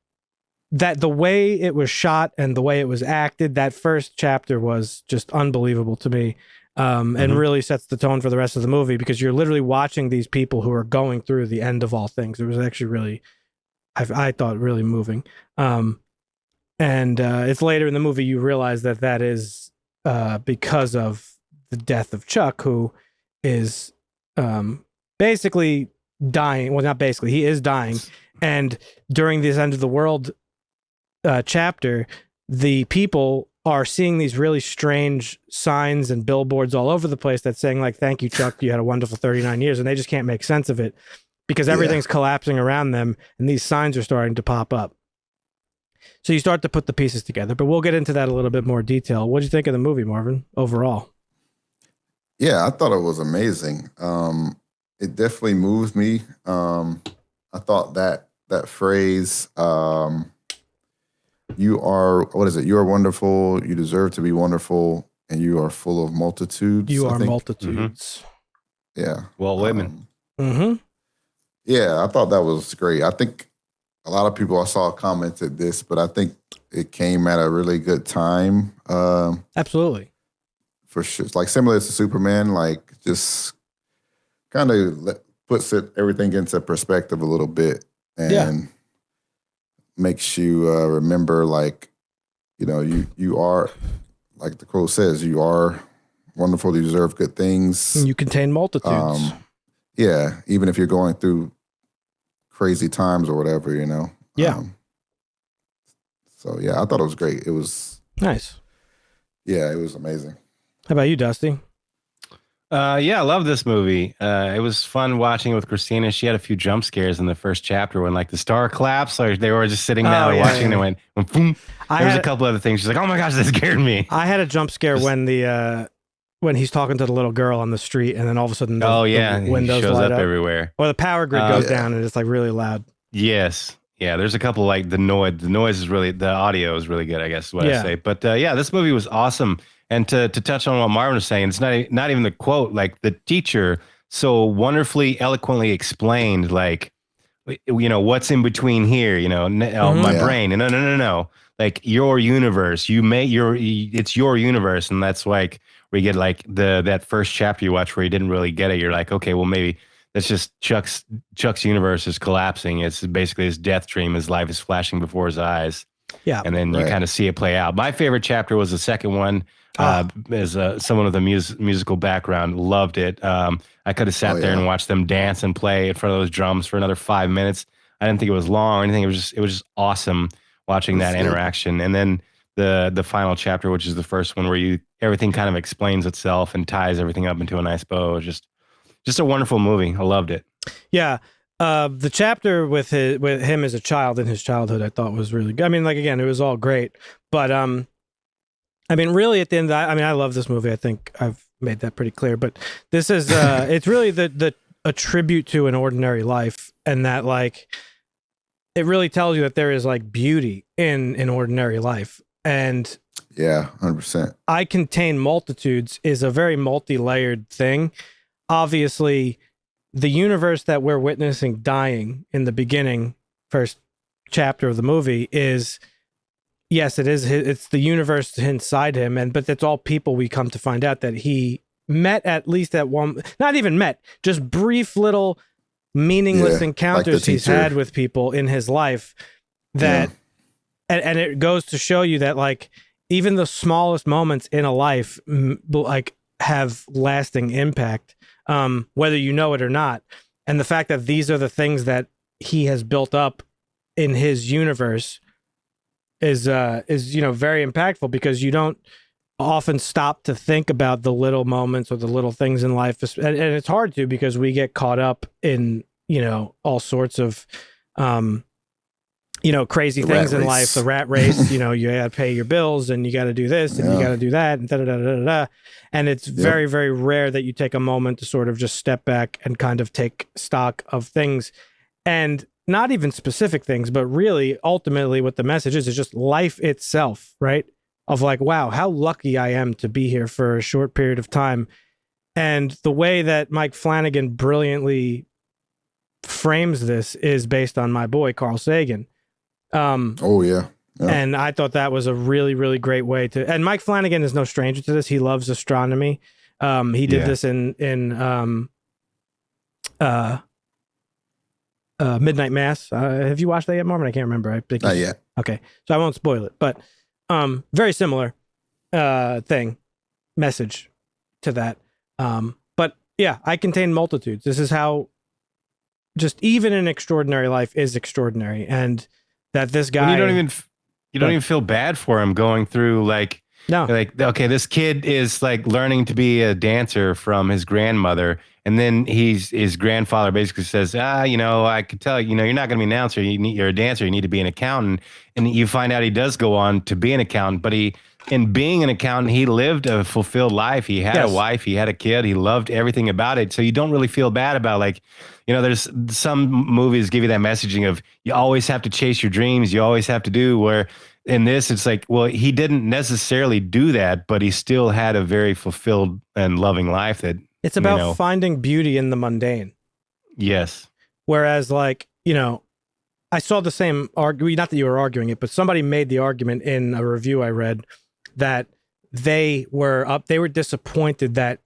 that the way it was shot and the way it was acted, that first chapter was just unbelievable to me. And really sets the tone for the rest of the movie, because you're literally watching these people who are going through the end of all things. It was actually really, I thought, really moving. And it's later in the movie you realize that is because of the death of Chuck, who is basically dying. Well, not basically, he is dying. And during this end of the world chapter, the people are seeing these really strange signs and billboards all over the place that's saying, like, thank you, Chuck, you had a wonderful 39 years. And they just can't make sense of it because everything's collapsing around them and these signs are starting to pop up. So you start to put the pieces together, but we'll get into that a little bit more detail. What did you think of the movie, Marvin, overall? Yeah, I thought it was amazing. It definitely moved me. I thought that phrase, you are, what is it? You are wonderful. You deserve to be wonderful. And you are full of multitudes. You are multitudes. Yeah. Well, women. Yeah, I thought that was great. I think a lot of people I saw commented this, but I think it came at a really good time. Absolutely. For sure. Like, similar to Superman, like, just kind of puts everything into perspective a little bit. And makes you remember, like, you know, you are, like the quote says, you are wonderful, you deserve good things. You contain multitudes. Yeah, even if you're going through crazy times or whatever, you know. Yeah. So, yeah, I thought it was great. It was nice. Yeah, it was amazing. How about you, Dusty? Yeah, I love this movie. It was fun watching it with Christina. She had a few jump scares in the first chapter when, like, the star collapsed. Like, they were just sitting down and watching. They went, boom. There was a couple other things. She's like, "Oh my gosh, that scared me." I had a jump scare when he's talking to the little girl on the street, and then all of a sudden, the windows shows light up everywhere, or the power grid goes down, and it's like really loud. Yes. Yeah, there's a couple, like, the noise is really, the audio is really good, I guess is what I say. But yeah, this movie was awesome. And to touch on what Marvin was saying, it's not even the quote, like, the teacher so wonderfully, eloquently explained, like, you know, what's in between here, you know, my brain. And no. Like, your universe, it's your universe. And that's like, where you get, like, that first chapter you watch where you didn't really get it. You're like, okay, well, maybe that's just Chuck's universe is collapsing. It's basically his death dream. His life is flashing before his eyes. Yeah. And then you kind of see it play out. My favorite chapter was the second one. As someone with a musical background, loved it. I could have sat there and watched them dance and play in front of those drums for another 5 minutes. I didn't think it was long or anything. It was just awesome watching that interaction. And then the final chapter, which is the first one, where everything kind of explains itself and ties everything up into a nice bow. It was just a wonderful movie. I loved it. Yeah. The chapter with him as a child in his childhood, I thought was really good. I mean, like, again, it was all great, but I mean, really, at the end, I love this movie. I think I've made that pretty clear. But this is, it's really a tribute to an ordinary life, and that, like, it really tells you that there is like beauty in an ordinary life. And Yeah, 100%. I contain multitudes is a very multi-layered thing. Obviously, the universe that we're witnessing dying in the beginning, first chapter of the movie, is, yes, it's the universe inside him, but that's all people. We come to find out that he met at least at one, not even met, just brief little meaningless encounters like he's had with people in his life that, and it goes to show you that like even the smallest moments in a life like have lasting impact, whether you know it or not. And the fact that these are the things that he has built up in his universe is very impactful, because you don't often stop to think about the little moments or the little things in life, and it's hard to, because we get caught up in all sorts of crazy things in life, the rat race. You got to pay your bills, and you got to do this, and you got to do that, and da-da-da-da-da. And it's very, very rare that you take a moment to sort of just step back and kind of take stock of things, and not even specific things, but really ultimately what the message is just life itself, right? Of like, wow, how lucky I am to be here for a short period of time. And the way that Mike Flanagan brilliantly frames this is based on my boy, Carl Sagan. Yeah. And I thought that was a really, really great way to, and Mike Flanagan is no stranger to this. He loves astronomy. He did this in Midnight Mass. Have you watched that yet, Marvin? I can't remember. I think Not yet. Okay, so I won't spoil it, but very similar message to that. But yeah, I contain multitudes. This is how just even an extraordinary life is extraordinary, and that this guy, you don't even feel bad for him going through like, no, like, okay, this kid is like learning to be a dancer from his grandmother. And then his grandfather basically says, I could tell, you're not going to be an announcer. You're a dancer. You need to be an accountant. And you find out he does go on to be an accountant. But in being an accountant, he lived a fulfilled life. He had a wife. He had a kid. He loved everything about it. So you don't really feel bad about like, there's some movies give you that messaging of you always have to chase your dreams. You always have to do, where in this, it's like, well, he didn't necessarily do that, but he still had a very fulfilled and loving life that, it's about finding beauty in the mundane. Yes. Whereas, like, I saw the same argument, not that you were arguing it, but somebody made the argument in a review I read that they were disappointed to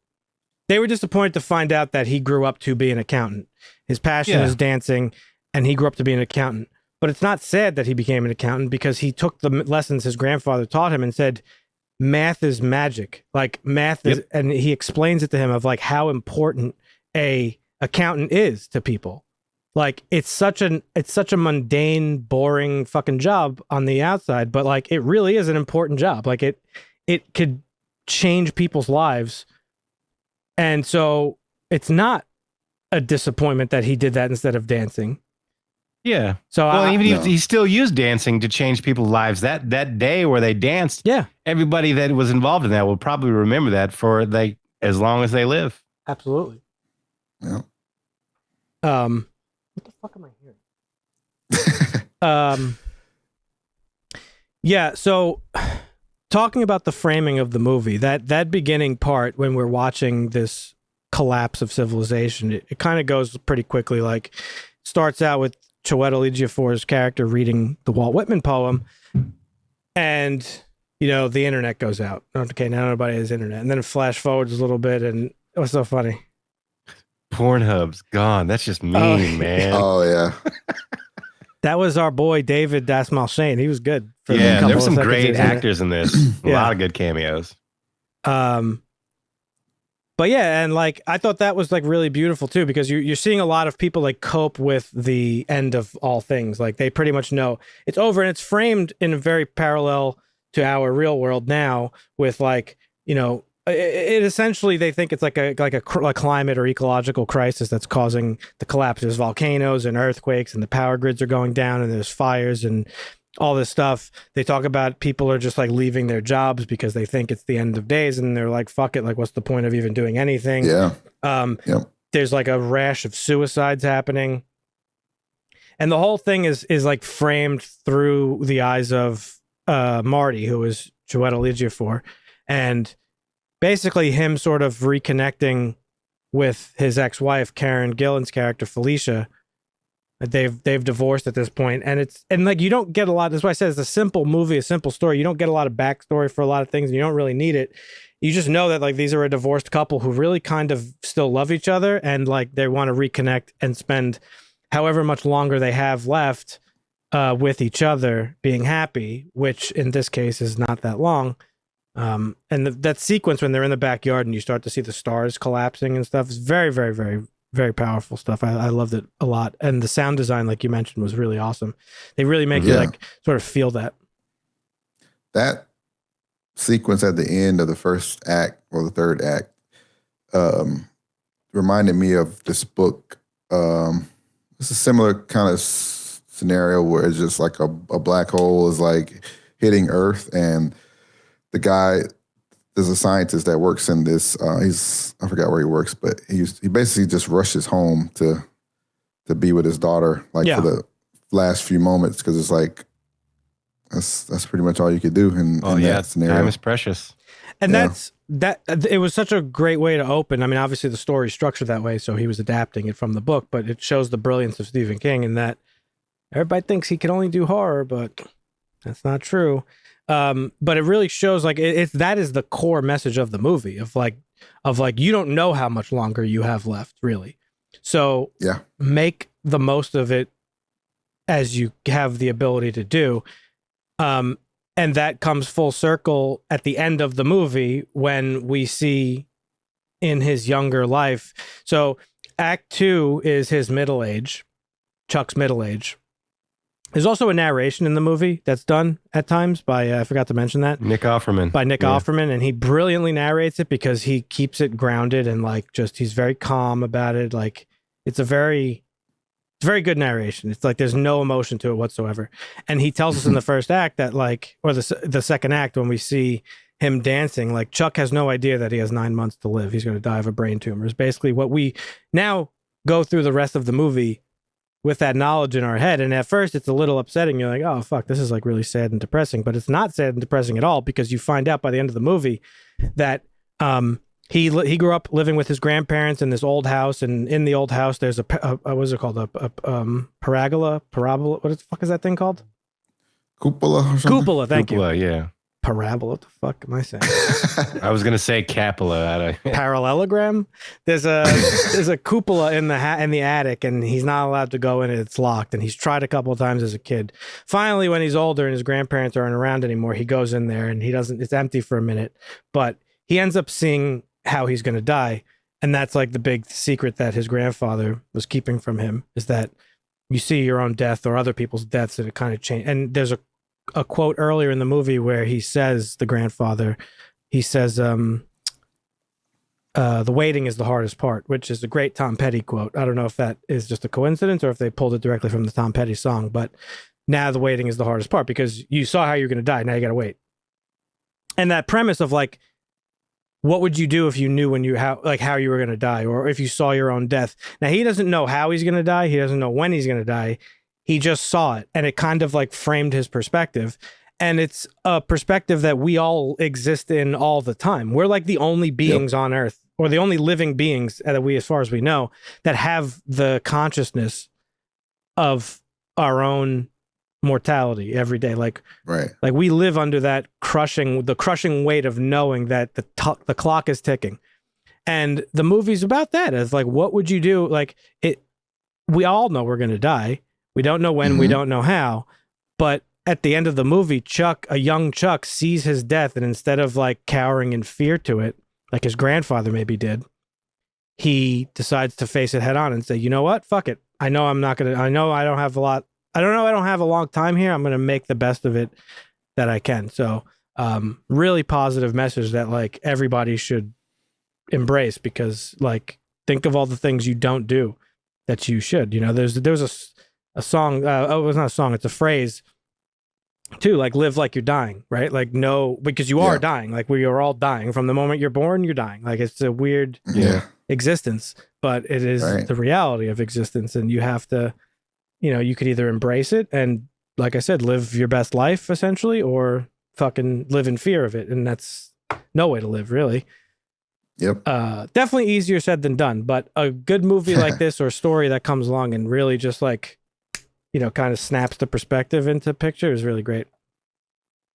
find out that he grew up to be an accountant. His passion is dancing, and he grew up to be an accountant. But it's not sad that he became an accountant, because he took the lessons his grandfather taught him and said, math is magic. Like math is, and he explains it to him of like how important a accountant is to people. Like it's such a mundane, boring fucking job on the outside, but like it really is an important job. Like it could change people's lives. And so it's not a disappointment that he did that instead of dancing. Yeah. So he still used dancing to change people's lives. That day where they danced, everybody that was involved in that will probably remember that for as long as they live. Absolutely. Yeah. What the fuck am I hearing? Yeah. So, talking about the framing of the movie, that beginning part when we're watching this collapse of civilization, it kind of goes pretty quickly. Like, starts out with Chiwetel Ejiofor's character reading the Walt Whitman poem, and the internet goes out. Okay, now nobody has internet, and then it flash forwards a little bit, and it was so funny. Pornhub's gone. That's just mean, man. Oh yeah. That was our boy David Dasmalchian. He was good. There were some great actors in this. A lot of good cameos. But yeah, and like I thought that was like really beautiful too, because you're seeing a lot of people like cope with the end of all things. Like they pretty much know it's over, and it's framed in a very parallel to our real world now with like, it essentially, they think it's like a climate or ecological crisis that's causing the collapse. There's volcanoes and earthquakes, and the power grids are going down, and there's fires and all this stuff. They talk about people are just like leaving their jobs because they think it's the end of days, and they're like, fuck it, like what's the point of even doing anything? Yeah. There's like a rash of suicides happening. And the whole thing is like framed through the eyes of Marty, who is Chiwetel Ejiofor, and basically him sort of reconnecting with his ex-wife, Karen Gillan's character, Felicia. They've divorced at this point, and like you don't get a lot. That's why I said it's a simple movie, a simple story. You don't get a lot of backstory for a lot of things, and you don't really need it. You just know that like these are a divorced couple who really kind of still love each other, and like they want to reconnect and spend however much longer they have left with each other, being happy, which in this case is not that long. And that sequence when they're in the backyard and you start to see the stars collapsing and stuff is very, very, very, very powerful stuff. I loved it a lot. And the sound design, like you mentioned, was really awesome. They really make you like sort of feel that. That sequence at the end of the first act or the third act reminded me of this book. It's a similar kind of scenario where it's just like a black hole is like hitting Earth, and the guy, there's a scientist that works in this. I forgot where he works, but he basically just rushes home to be with his daughter, like for the last few moments, because it's like that's pretty much all you could do in that scenario. Time is precious, and that's that. It was such a great way to open. I mean, obviously the story is structured that way, so he was adapting it from the book, but it shows the brilliance of Stephen King in that everybody thinks he can only do horror, but that's not true. But it really shows like that is the core message of the movie of like you don't know how much longer you have left, really. So make the most of it as you have the ability to do. And that comes full circle at the end of the movie when we see in his younger life. So Act 2 is his middle age, Chuck's middle age. There's also a narration in the movie that's done at times by, I forgot to mention that. Nick Offerman. By Nick Offerman, and he brilliantly narrates it because he keeps it grounded and like just, he's very calm about it. Like it's very good narration. It's like there's no emotion to it whatsoever. And he tells us in the first act that like, or the second act when we see him dancing, like Chuck has no idea that he has 9 months to live. He's going to die of a brain tumor. Is basically what we now go through the rest of the movie with that knowledge in our head. And at first it's a little upsetting. You're like, oh fuck, this is like really sad and depressing, but it's not sad and depressing at all, because you find out by the end of the movie that he grew up living with his grandparents in this old house, and in the old house there's a what is it called, a parabola, what the fuck is that thing called? Cupola or something? Cupola, thank you. Yeah. Parabola, what the fuck am I saying? I was gonna say Capula. Parallelogram. There's a cupola in the attic, and he's not allowed to go in it. It's locked, and he's tried a couple of times as a kid. Finally, when he's older and his grandparents aren't around anymore, he goes in there and he doesn't. It's empty for a minute, but he ends up seeing how he's going to die, and that's like the big secret that his grandfather was keeping from him, is that you see your own death or other people's deaths, and it kind of change. And there's a quote earlier in the movie where he says, the grandfather, he says, the waiting is the hardest part, which is a great Tom Petty quote. I don't know if that is just a coincidence or if they pulled it directly from the Tom Petty song, but now the waiting is the hardest part because you saw how you're going to die. Now you got to wait. And that premise of like, what would you do if you knew how you were going to die, or if you saw your own death? Now he doesn't know how he's going to die. He doesn't know when he's going to die. He just saw it, and it kind of like framed his perspective. And it's a perspective that we all exist in all the time. We're like the only beings on Earth, or the only living beings that we, as far as we know, that have the consciousness of our own mortality every day. Like we live under that crushing weight of knowing that the clock is ticking. And the movie's about that. It's like, what would you do? Like we all know we're going to die. We don't know when, we don't know how, but at the end of the movie, a young Chuck sees his death, and instead of like cowering in fear to it, like his grandfather maybe did, he decides to face it head on and say, you know what? Fuck it. I know I don't have a long time here. I'm going to make the best of it that I can. So, really positive message that like everybody should embrace, because like, think of all the things you don't do that you should. You know, there's a song, it's not a song, it's a phrase too, like live like you're dying, right? Like no, because you are dying. Like we are all dying from the moment you're born, you're dying. Like it's a weird existence, but it is the reality of existence, and you have to you could either embrace it and, like I said, live your best life essentially, or fucking live in fear of it. And that's no way to live, really. Yep. Definitely easier said than done, but a good movie like this or story that comes along and really just like, kind of snaps the perspective into picture is really great.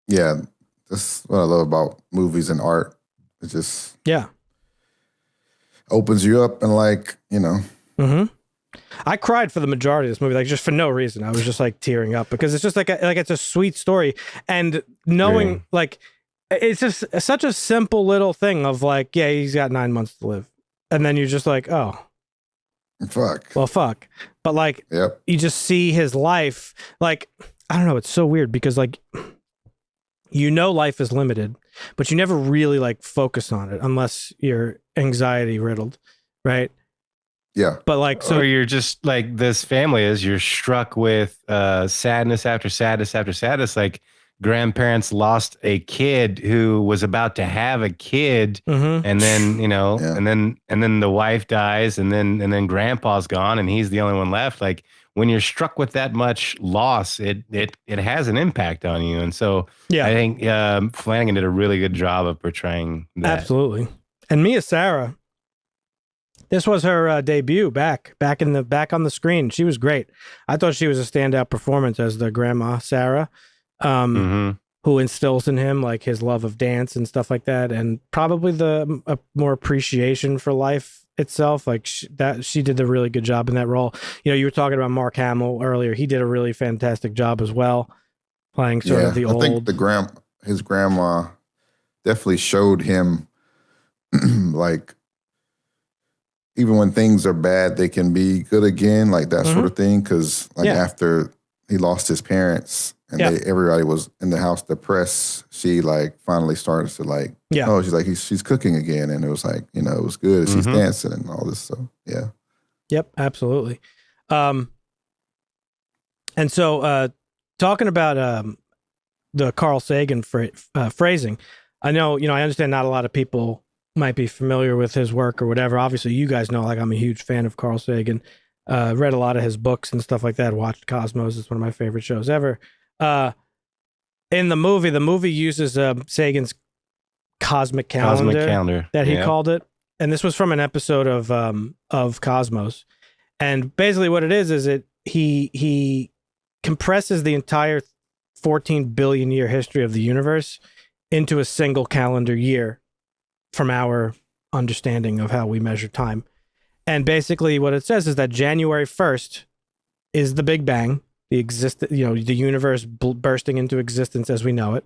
Yeah. That's what I love about movies and art. It just opens you up and like, Mm-hmm. I cried for the majority of this movie, like just for no reason. I was just like tearing up because it's just like it's a sweet story, and knowing like it's just such a simple little thing of like, yeah, he's got 9 months to live, and then you're just like, oh, fuck. Well, fuck. But like, you just see his life. Like, I don't know. It's so weird because like, life is limited, but you never really like focus on it unless you're anxiety riddled, right? Yeah. But like, so or you're just like this family is, you're struck with sadness after sadness after sadness. Like grandparents lost a kid who was about to have a kid, and then and then the wife dies, and then grandpa's gone, and he's the only one left. Like when you're struck with that much loss, it has an impact on you. And so I think Flanagan did a really good job of portraying that. Absolutely. And Mia Sara, this was her debut back on the screen. She was great. I thought she was a standout performance as the grandma Sarah, who instills in him like his love of dance and stuff like that, and probably the more appreciation for life itself. Like she did a really good job in that role. You were talking about Mark Hamill earlier. He did a really fantastic job as well, playing sort of the old. I think his grandma definitely showed him like, even when things are bad, they can be good again, like that sort of thing. Because like after he lost his parents and everybody was in the house depressed, she like finally started to like, she's like, she's cooking again. And it was like, it was good. She's dancing and all this. So, yeah. Yep, absolutely. And so talking about the Carl Sagan phrasing, I know, I understand not a lot of people might be familiar with his work or whatever. Obviously, you guys know, like, I'm a huge fan of Carl Sagan. Read a lot of his books and stuff like that. Watched Cosmos. It's one of my favorite shows ever. In the movie uses Sagan's cosmic calendar that he called it. And this was from an episode of Cosmos. And basically what it is he compresses the entire 14 billion year history of the universe into a single calendar year from our understanding of how we measure time. And basically what it says is that January 1st is the Big Bang, the universe bursting into existence as we know it.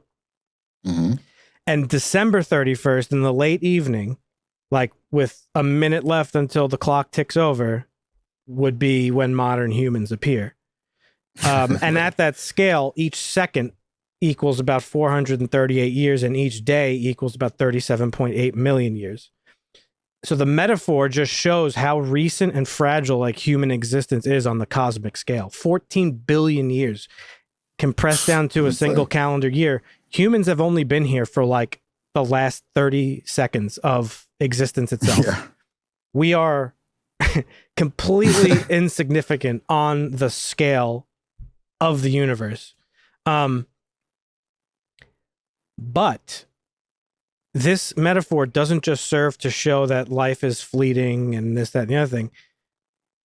And December 31st in the late evening, like with a minute left until the clock ticks over, would be when modern humans appear. And at that scale, each second equals about 438 years, and each day equals about 37.8 million years. So the metaphor just shows how recent and fragile like human existence is on the cosmic scale. 14 billion years compressed down to a single calendar year. Humans have only been here for like the last 30 seconds of existence itself. We are completely insignificant on the scale of the universe. But this metaphor doesn't just serve to show that life is fleeting and this, that, and the other thing.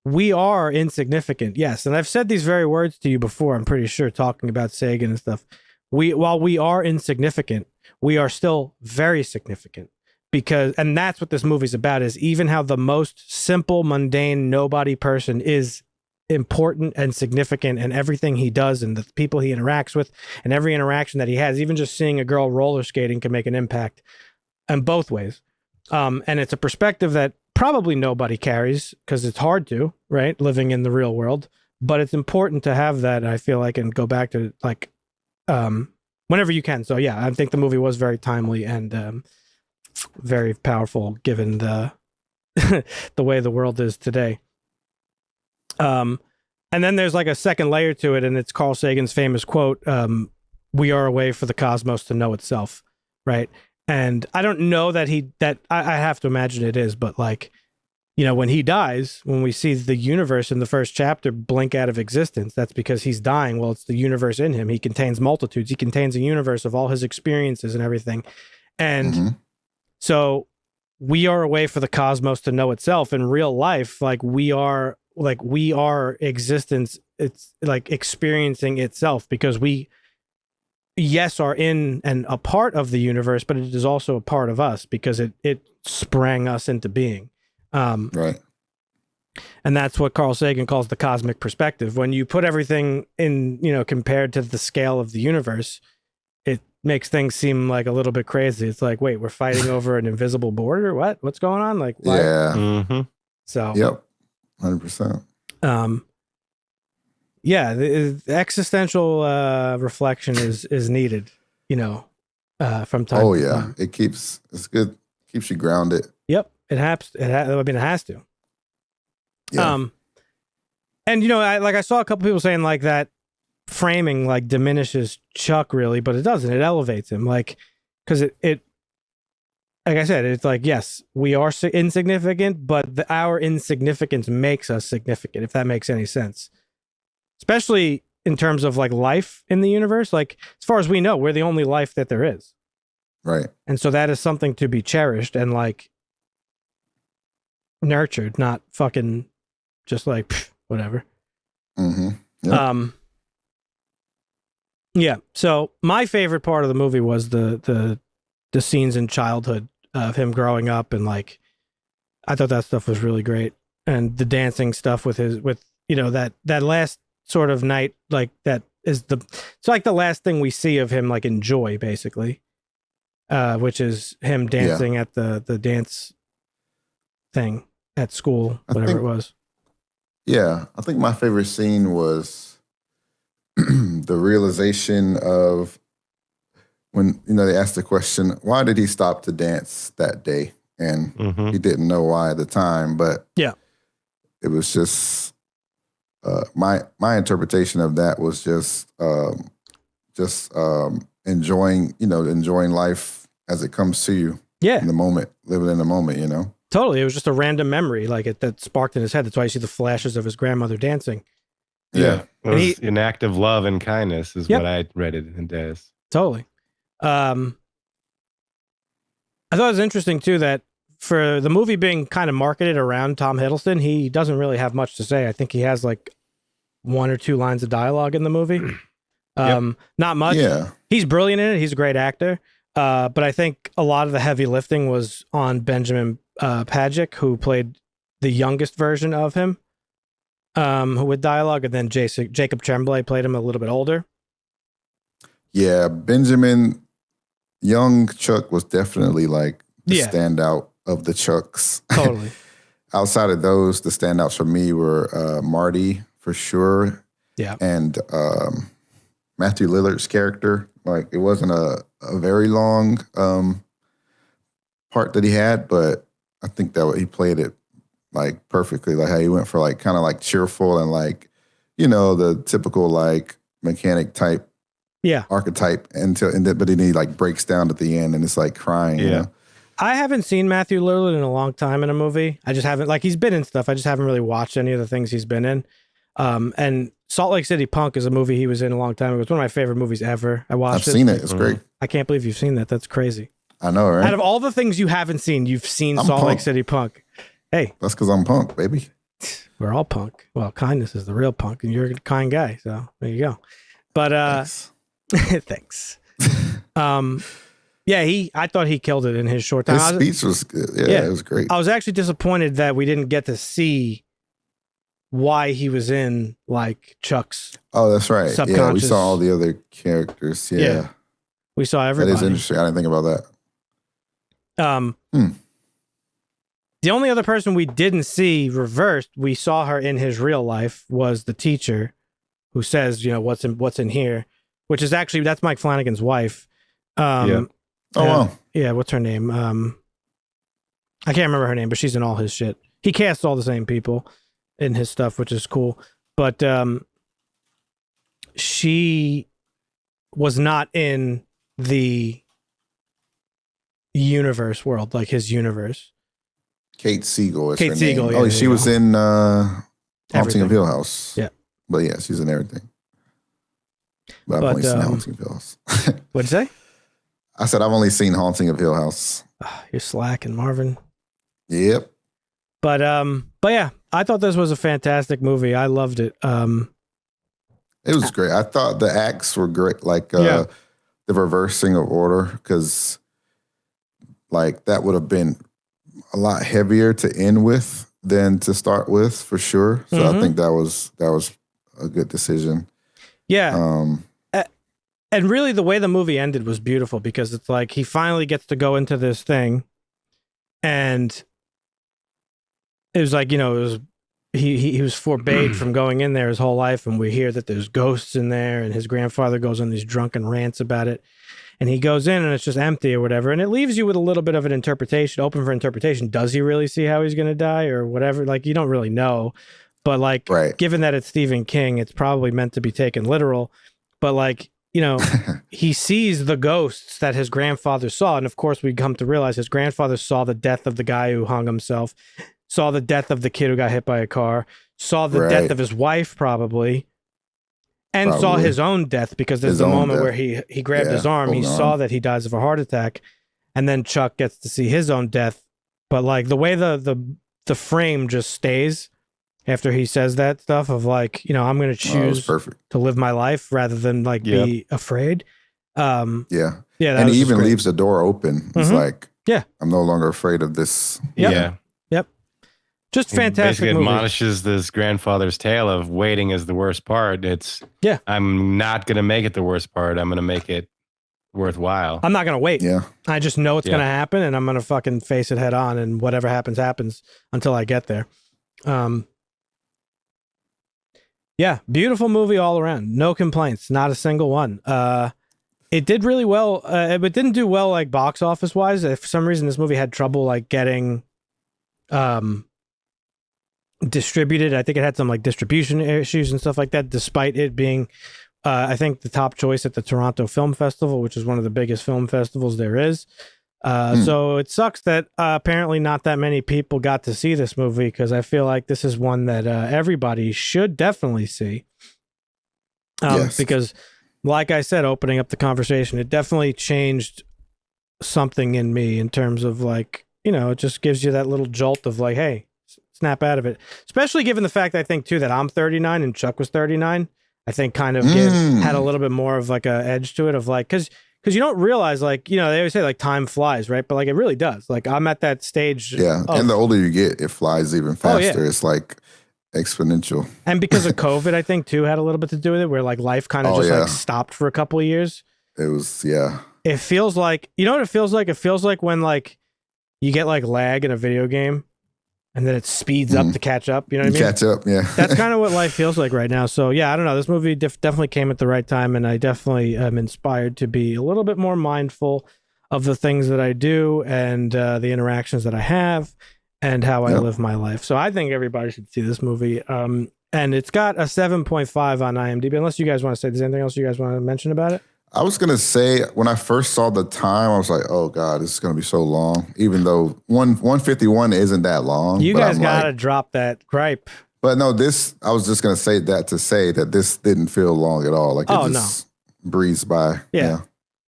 We are insignificant, yes. And I've said these very words to you before, I'm pretty sure, talking about Sagan and stuff. While we are insignificant, we are still very significant. And that's what this movie's about, is even how the most simple, mundane, nobody person is important and significant, and everything he does and the people he interacts with and every interaction that he has, even just seeing a girl roller skating can make an impact in both ways. And it's a perspective that probably nobody carries because it's hard to, right? Living in the real world, but it's important to have that, I feel like, and go back to like, whenever you can. So yeah, I think the movie was very timely and very powerful given the the way the world is today. And then there's like a second layer to it, and it's Carl Sagan's famous quote, "We are a way for the cosmos to know itself," right? And I don't know that I have to imagine it is, but like, when he dies, when we see the universe in the first chapter blink out of existence, that's because he's dying. Well, it's the universe in him. He contains multitudes. He contains a universe of all his experiences and everything. And so we are a way for the cosmos to know itself. In real life, we are existence. It's like experiencing itself because we, yes, are in and a part of the universe, but it is also a part of us because it sprang us into being. Right. And that's what Carl Sagan calls the cosmic perspective. When you put everything in, compared to the scale of the universe, it makes things seem like a little bit crazy. It's like, wait, we're fighting over an invisible border? What's going on? Like, why? Yeah. Mm-hmm. So, yep. 100%. Yeah, the existential reflection is needed, from time to time. It's good. Keeps you grounded. Yep. It has to. Yeah. And I saw a couple people saying like that framing like diminishes Chuck really, but it doesn't. It elevates him, because it like I said, it's like, yes, we are insignificant, but our insignificance makes us significant, if that makes any sense. Especially in terms of like life in the universe. Like, as far as we know, we're the only life that there is. Right. And so that is something to be cherished and like nurtured, not fucking just like whatever. Yep. Yeah. So my favorite part of the movie was the scenes in childhood of him growing up, and like I thought that stuff was really great, and the dancing stuff with that last sort of night, like that is it's like the last thing we see of him like enjoy basically, which is him dancing at the dance thing at school, whatever it was. Yeah, I think my favorite scene was the realization of when, they asked the question, why did he stop to dance that day? And he didn't know why at the time, but it was just my interpretation of that was just enjoying life as it comes to you. Yeah. In the moment, living in the moment, Totally. It was just a random memory, like that sparked in his head. That's why you see the flashes of his grandmother dancing. Yeah. It was an act of love and kindness is what I read it as. Totally. I thought it was interesting too that for the movie being kind of marketed around Tom Hiddleston, he doesn't really have much to say. I think he has like 1 or 2 lines of dialogue in the movie. Not much. Yeah. He's brilliant in it. He's a great actor. But I think a lot of the heavy lifting was on Benjamin Pajic, who played the youngest version of him, who with dialogue, and then Jacob Tremblay played him a little bit older. Yeah, Benjamin, young Chuck was definitely like the standout of the Chucks. Totally. Outside of those, the standouts for me were Marty for sure. Yeah. And Matthew Lillard's character. Like, it wasn't a very long part that he had, but I think that he played it like perfectly. Like how he went for like kind of like cheerful and like, the typical like mechanic type archetype but then he like breaks down at the end and it's like crying. Yeah. I haven't seen Matthew Lillard in a long time in a movie. I just haven't, like, he's been in stuff. I just haven't really watched any of the things he's been in. And Salt Lake City Punk is a movie he was in a long time ago. It's one of my favorite movies ever. I've seen it. It's great. I can't believe you've seen that. That's crazy. I know, right? Out of all the things you haven't seen, you've seen Salt Lake City Punk. Hey. That's because I'm punk, baby. We're all punk. Well, kindness is the real punk, and you're a kind guy. So there you go. But thanks. I thought he killed it in his short time. His speech was good. Yeah, it was great. I was actually disappointed that we didn't get to see why he was in like Chuck's. Oh, that's right. Yeah, we saw all the other characters. Yeah. We saw everybody. That is interesting. I didn't think about that. The only other person we didn't see reversed, we saw her in his real life, was the teacher who says, what's in here, which is actually, that's Mike Flanagan's wife. Oh, wow. Yeah, what's her name? I can't remember her name, but she's in all his shit. He casts all the same people in his stuff, which is cool. But she was not in the universe world, like his universe. Kate Siegel is Kate her Siegel, name. yeah, Oh, there she you was go. in Haunting Everything. of Hill House. Yeah. But yeah, she's in everything. But I've But, only seen Haunting of Hill House. What'd you say? I said I've only seen Haunting of Hill House. You're slacking, Marvin. Yep. But yeah, I thought this was a fantastic movie. I loved it. It was great. I thought the acts were great, like Yeah. the reversing of order, because like that would have been a lot heavier to end with than to start with, for sure. So I think that was a good decision. Yeah. And really the way the movie ended was beautiful, because it's like he finally gets to go into this thing, and it was like, you know, it was he was forbade from going in there his whole life, and we hear that there's ghosts in there, and his grandfather goes on these drunken rants about it, and he goes in and it's just empty or whatever, and it leaves you with a little bit of an interpretation, open for interpretation. Does he really see how he's going to die or whatever? Like, you don't really know, but like, Right. given that it's Stephen King, it's probably meant to be taken literal. But like, you know, he sees the ghosts that his grandfather saw, and of course we come to realize his grandfather saw the death of the guy who hung himself, saw the death of the kid who got hit by a car, saw the death Right. of his wife probably, and saw Probably. his own death, because there's His the own moment death. where he grabbed Yeah, his arm, he holding saw on. that he dies of a heart attack, and then Chuck gets to see his own death. But like the way the frame just stays after he says that stuff of like, you know, I'm going to Oh, it was choose perfect. to live my life rather than like be afraid. Yeah. Yeah, that And was he just even great. leaves the door open. It's Mhm. like, Yeah. I'm no longer afraid of this. Yep. Yeah. Just He fantastic basically movie. admonishes this grandfather's tale of waiting is the worst part. It's Yeah. I'm not gonna make it the worst part. I'm gonna make it worthwhile. I'm not going to wait. Yeah. I just know it's Yeah. going to happen, and I'm going to fucking face it head on, and whatever happens, happens until I get there. Yeah, beautiful movie all around. No complaints, not a single one. It did really well, but didn't do well like box office wise. For some reason, this movie had trouble like getting distributed. I think it had some like distribution issues and stuff like that, despite it being I think the top choice at the Toronto Film Festival, which is one of the biggest film festivals there is. So it sucks that apparently not that many people got to see this movie, because I feel like this is one that everybody should definitely see. Yes. Because like I said, opening up the conversation, it definitely changed something in me in terms of like, you know, it just gives you that little jolt of like, hey, snap out of it. Especially given the fact, I think too, that I'm 39 and Chuck was 39. I think kind of had a little bit more of like a edge to it of like, because you don't realize, like, you know, they always say like time flies, right? But like it really does. Like I'm at that stage. Yeah. of- And the older you get, it flies even faster. Oh, yeah. It's like exponential. and because of COVID, I think too had a little bit to do with it, where like life kind of just like stopped for a couple of years. It was, yeah. It feels like, you know what it feels like? It feels like when like you get like lag in a video game and then it speeds up to catch up. You know what I mean? Catch up, yeah. That's kind of what life feels like right now. So yeah, I don't know. This movie definitely came at the right time, and I definitely am inspired to be a little bit more mindful of the things that I do and the interactions that I have and how I live my life. So I think everybody should see this movie. And it's got a 7.5 on IMDb. Unless you guys want to say, there's anything else you guys want to mention about it? I was going to say, when I first saw the time, I was like, oh, God, this is going to be so long. Even though 151 isn't that long. You but guys I'm got to like, drop that gripe. But no, I was just going to say that this didn't feel long at all. Like it just breezed by. Yeah.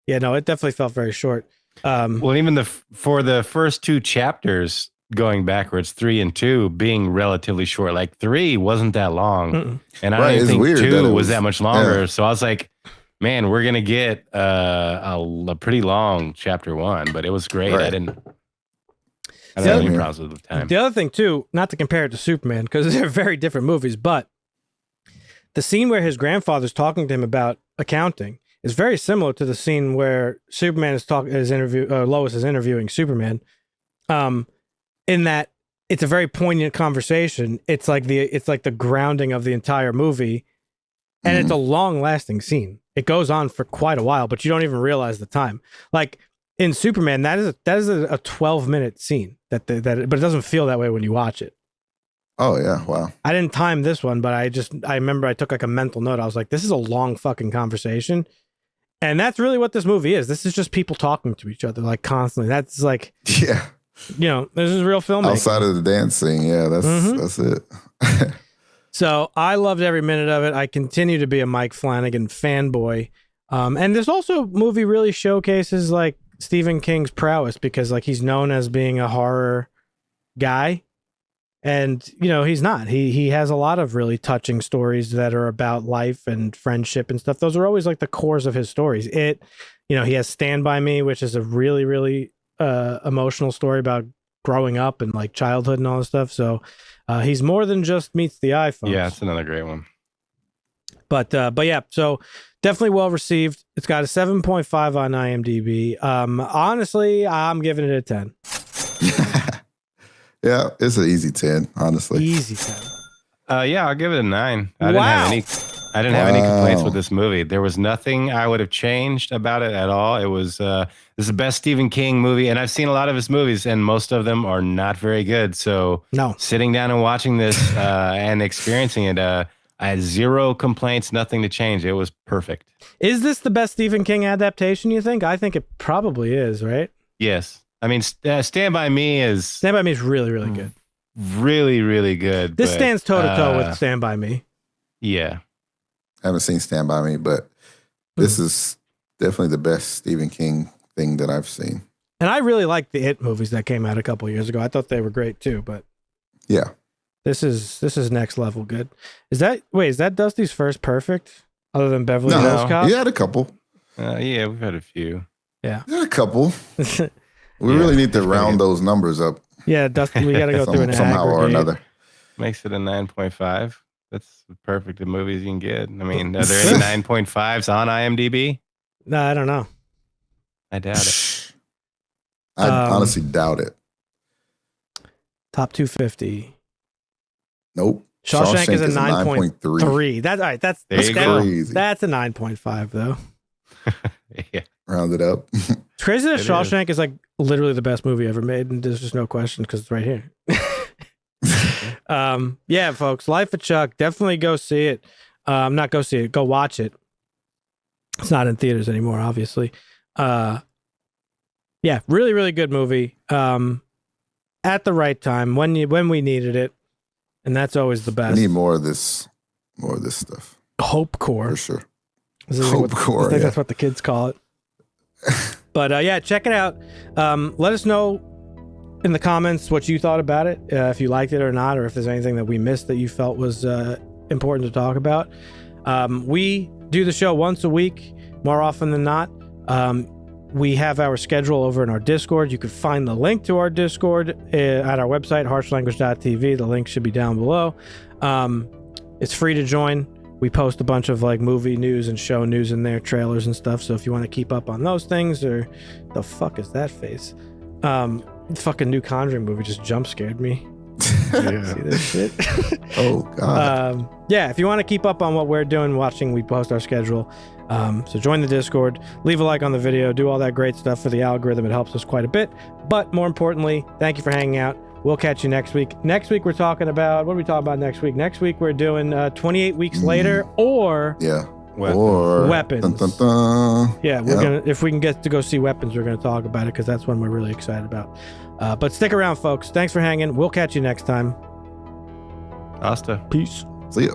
Yeah, no, it definitely felt very short. Well, even for the first two chapters going backwards, 3 and 2 being relatively short, like 3 wasn't that long. And I don't even think 2 was that much longer. Yeah. So I was like, man, we're going to get a pretty long chapter 1, but it was great. Right. I didn't have any problems with the time. The other thing too, not to compare it to Superman, because they're very different movies, but the scene where his grandfather's talking to him about accounting is very similar to the scene where Superman Lois is interviewing Superman. In that it's a very poignant conversation. It's like the grounding of the entire movie, and it's a long-lasting scene. It goes on for quite a while, but you don't even realize the time. Like in Superman, that is a 12-minute scene but it doesn't feel that way when you watch it. Oh, yeah. Wow. I didn't time this one, but I remember I took like a mental note. I was like, this is a long fucking conversation. And that's really what this movie is. This is just people talking to each other like constantly. That's like, Yeah. this is real filmmaking. Outside of the dancing, yeah, that's it. So I loved every minute of it. I continue to be a Mike Flanagan fanboy. And this also movie really showcases like Stephen King's prowess because like he's known as being a horror guy. And, he's not. He has a lot of really touching stories that are about life and friendship and stuff. Those are always like the cores of his stories. He has Stand By Me, which is a really, really emotional story about growing up and like childhood and all this stuff. So he's more than just meets the eye, folks. Yeah, it's another great one. But yeah, so definitely well received. It's got a 7.5 on IMDb. Honestly, I'm giving it a 10. Yeah, it's an easy 10, honestly. Easy 10. Yeah, I'll give it a 9. I didn't have any complaints with this movie. There was nothing I would have changed about it at all. It was this is the best Stephen King movie, and I've seen a lot of his movies, and most of them are not very good. So sitting down and watching this and experiencing it, I had zero complaints, nothing to change. It was perfect. Is this the best Stephen King adaptation, you think? I think it probably is, right? Yes. I mean, Stand By Me is really, really good. Really, really good. This stands toe-to-toe with Stand By Me. Yeah. I haven't seen Stand By Me, but this is definitely the best Stephen King thing that I've seen. And I really liked the It movies that came out a couple of years ago. I thought they were great too, but yeah. This is next level good. Is that Dusty's first perfect other than Beverly Hills Cop? He had a couple. Yeah, we've had a few. Yeah. He had a couple. We really need to round those numbers up. Yeah, Dusty, we got to go through an somehow or another. Makes it a 9.5. That's the perfect of movies you can get. I mean, are there any 9.5s on IMDb? No, I don't know. I doubt it. I honestly doubt it. Top 250. Nope. Shawshank is a 9.3. That's all right. That's crazy. That's a 9.5 though. Yeah. Round it up. It's crazy that Shawshank is like literally the best movie ever made, and there's just no question because it's right here. Yeah, folks, Life of Chuck. Definitely go see it. Not go see it. Go watch it. It's not in theaters anymore, obviously. Yeah, really, really good movie. At the right time when we needed it, and that's always the best. We need more of this stuff. Hope core for sure. Hope core. I think that's what the kids call it. But yeah, check it out. Let us know in the comments what you thought about it, if you liked it or not, or if there's anything that we missed that you felt was important to talk about. We do the show once a week, more often than not. We have our schedule over in our Discord. You can find the link to our Discord at our website, harshlanguage.tv. The link should be down below. It's free to join. We post a bunch of like movie news and show news in there, trailers and stuff. So if you want to keep up on those things, or the fuck is that face? Fucking new Conjuring movie just jump scared me. Yeah. See this shit? Oh god. Yeah, if you want to keep up on what we're doing, watching, we post our schedule. So join the Discord, leave a like on the video, do all that great stuff for the algorithm. It helps us quite a bit. But more importantly, thank you for hanging out. We'll catch you next week. Next week, we're talking about, what are we talking about next week? Next week, we're doing 28 Weeks Later or Weapons. Dun, dun, dun. Yeah, we're gonna, if we can get to go see Weapons, we're going to talk about it because that's one we're really excited about. But stick around, folks. Thanks for hanging. We'll catch you next time. Hasta. Peace. See ya.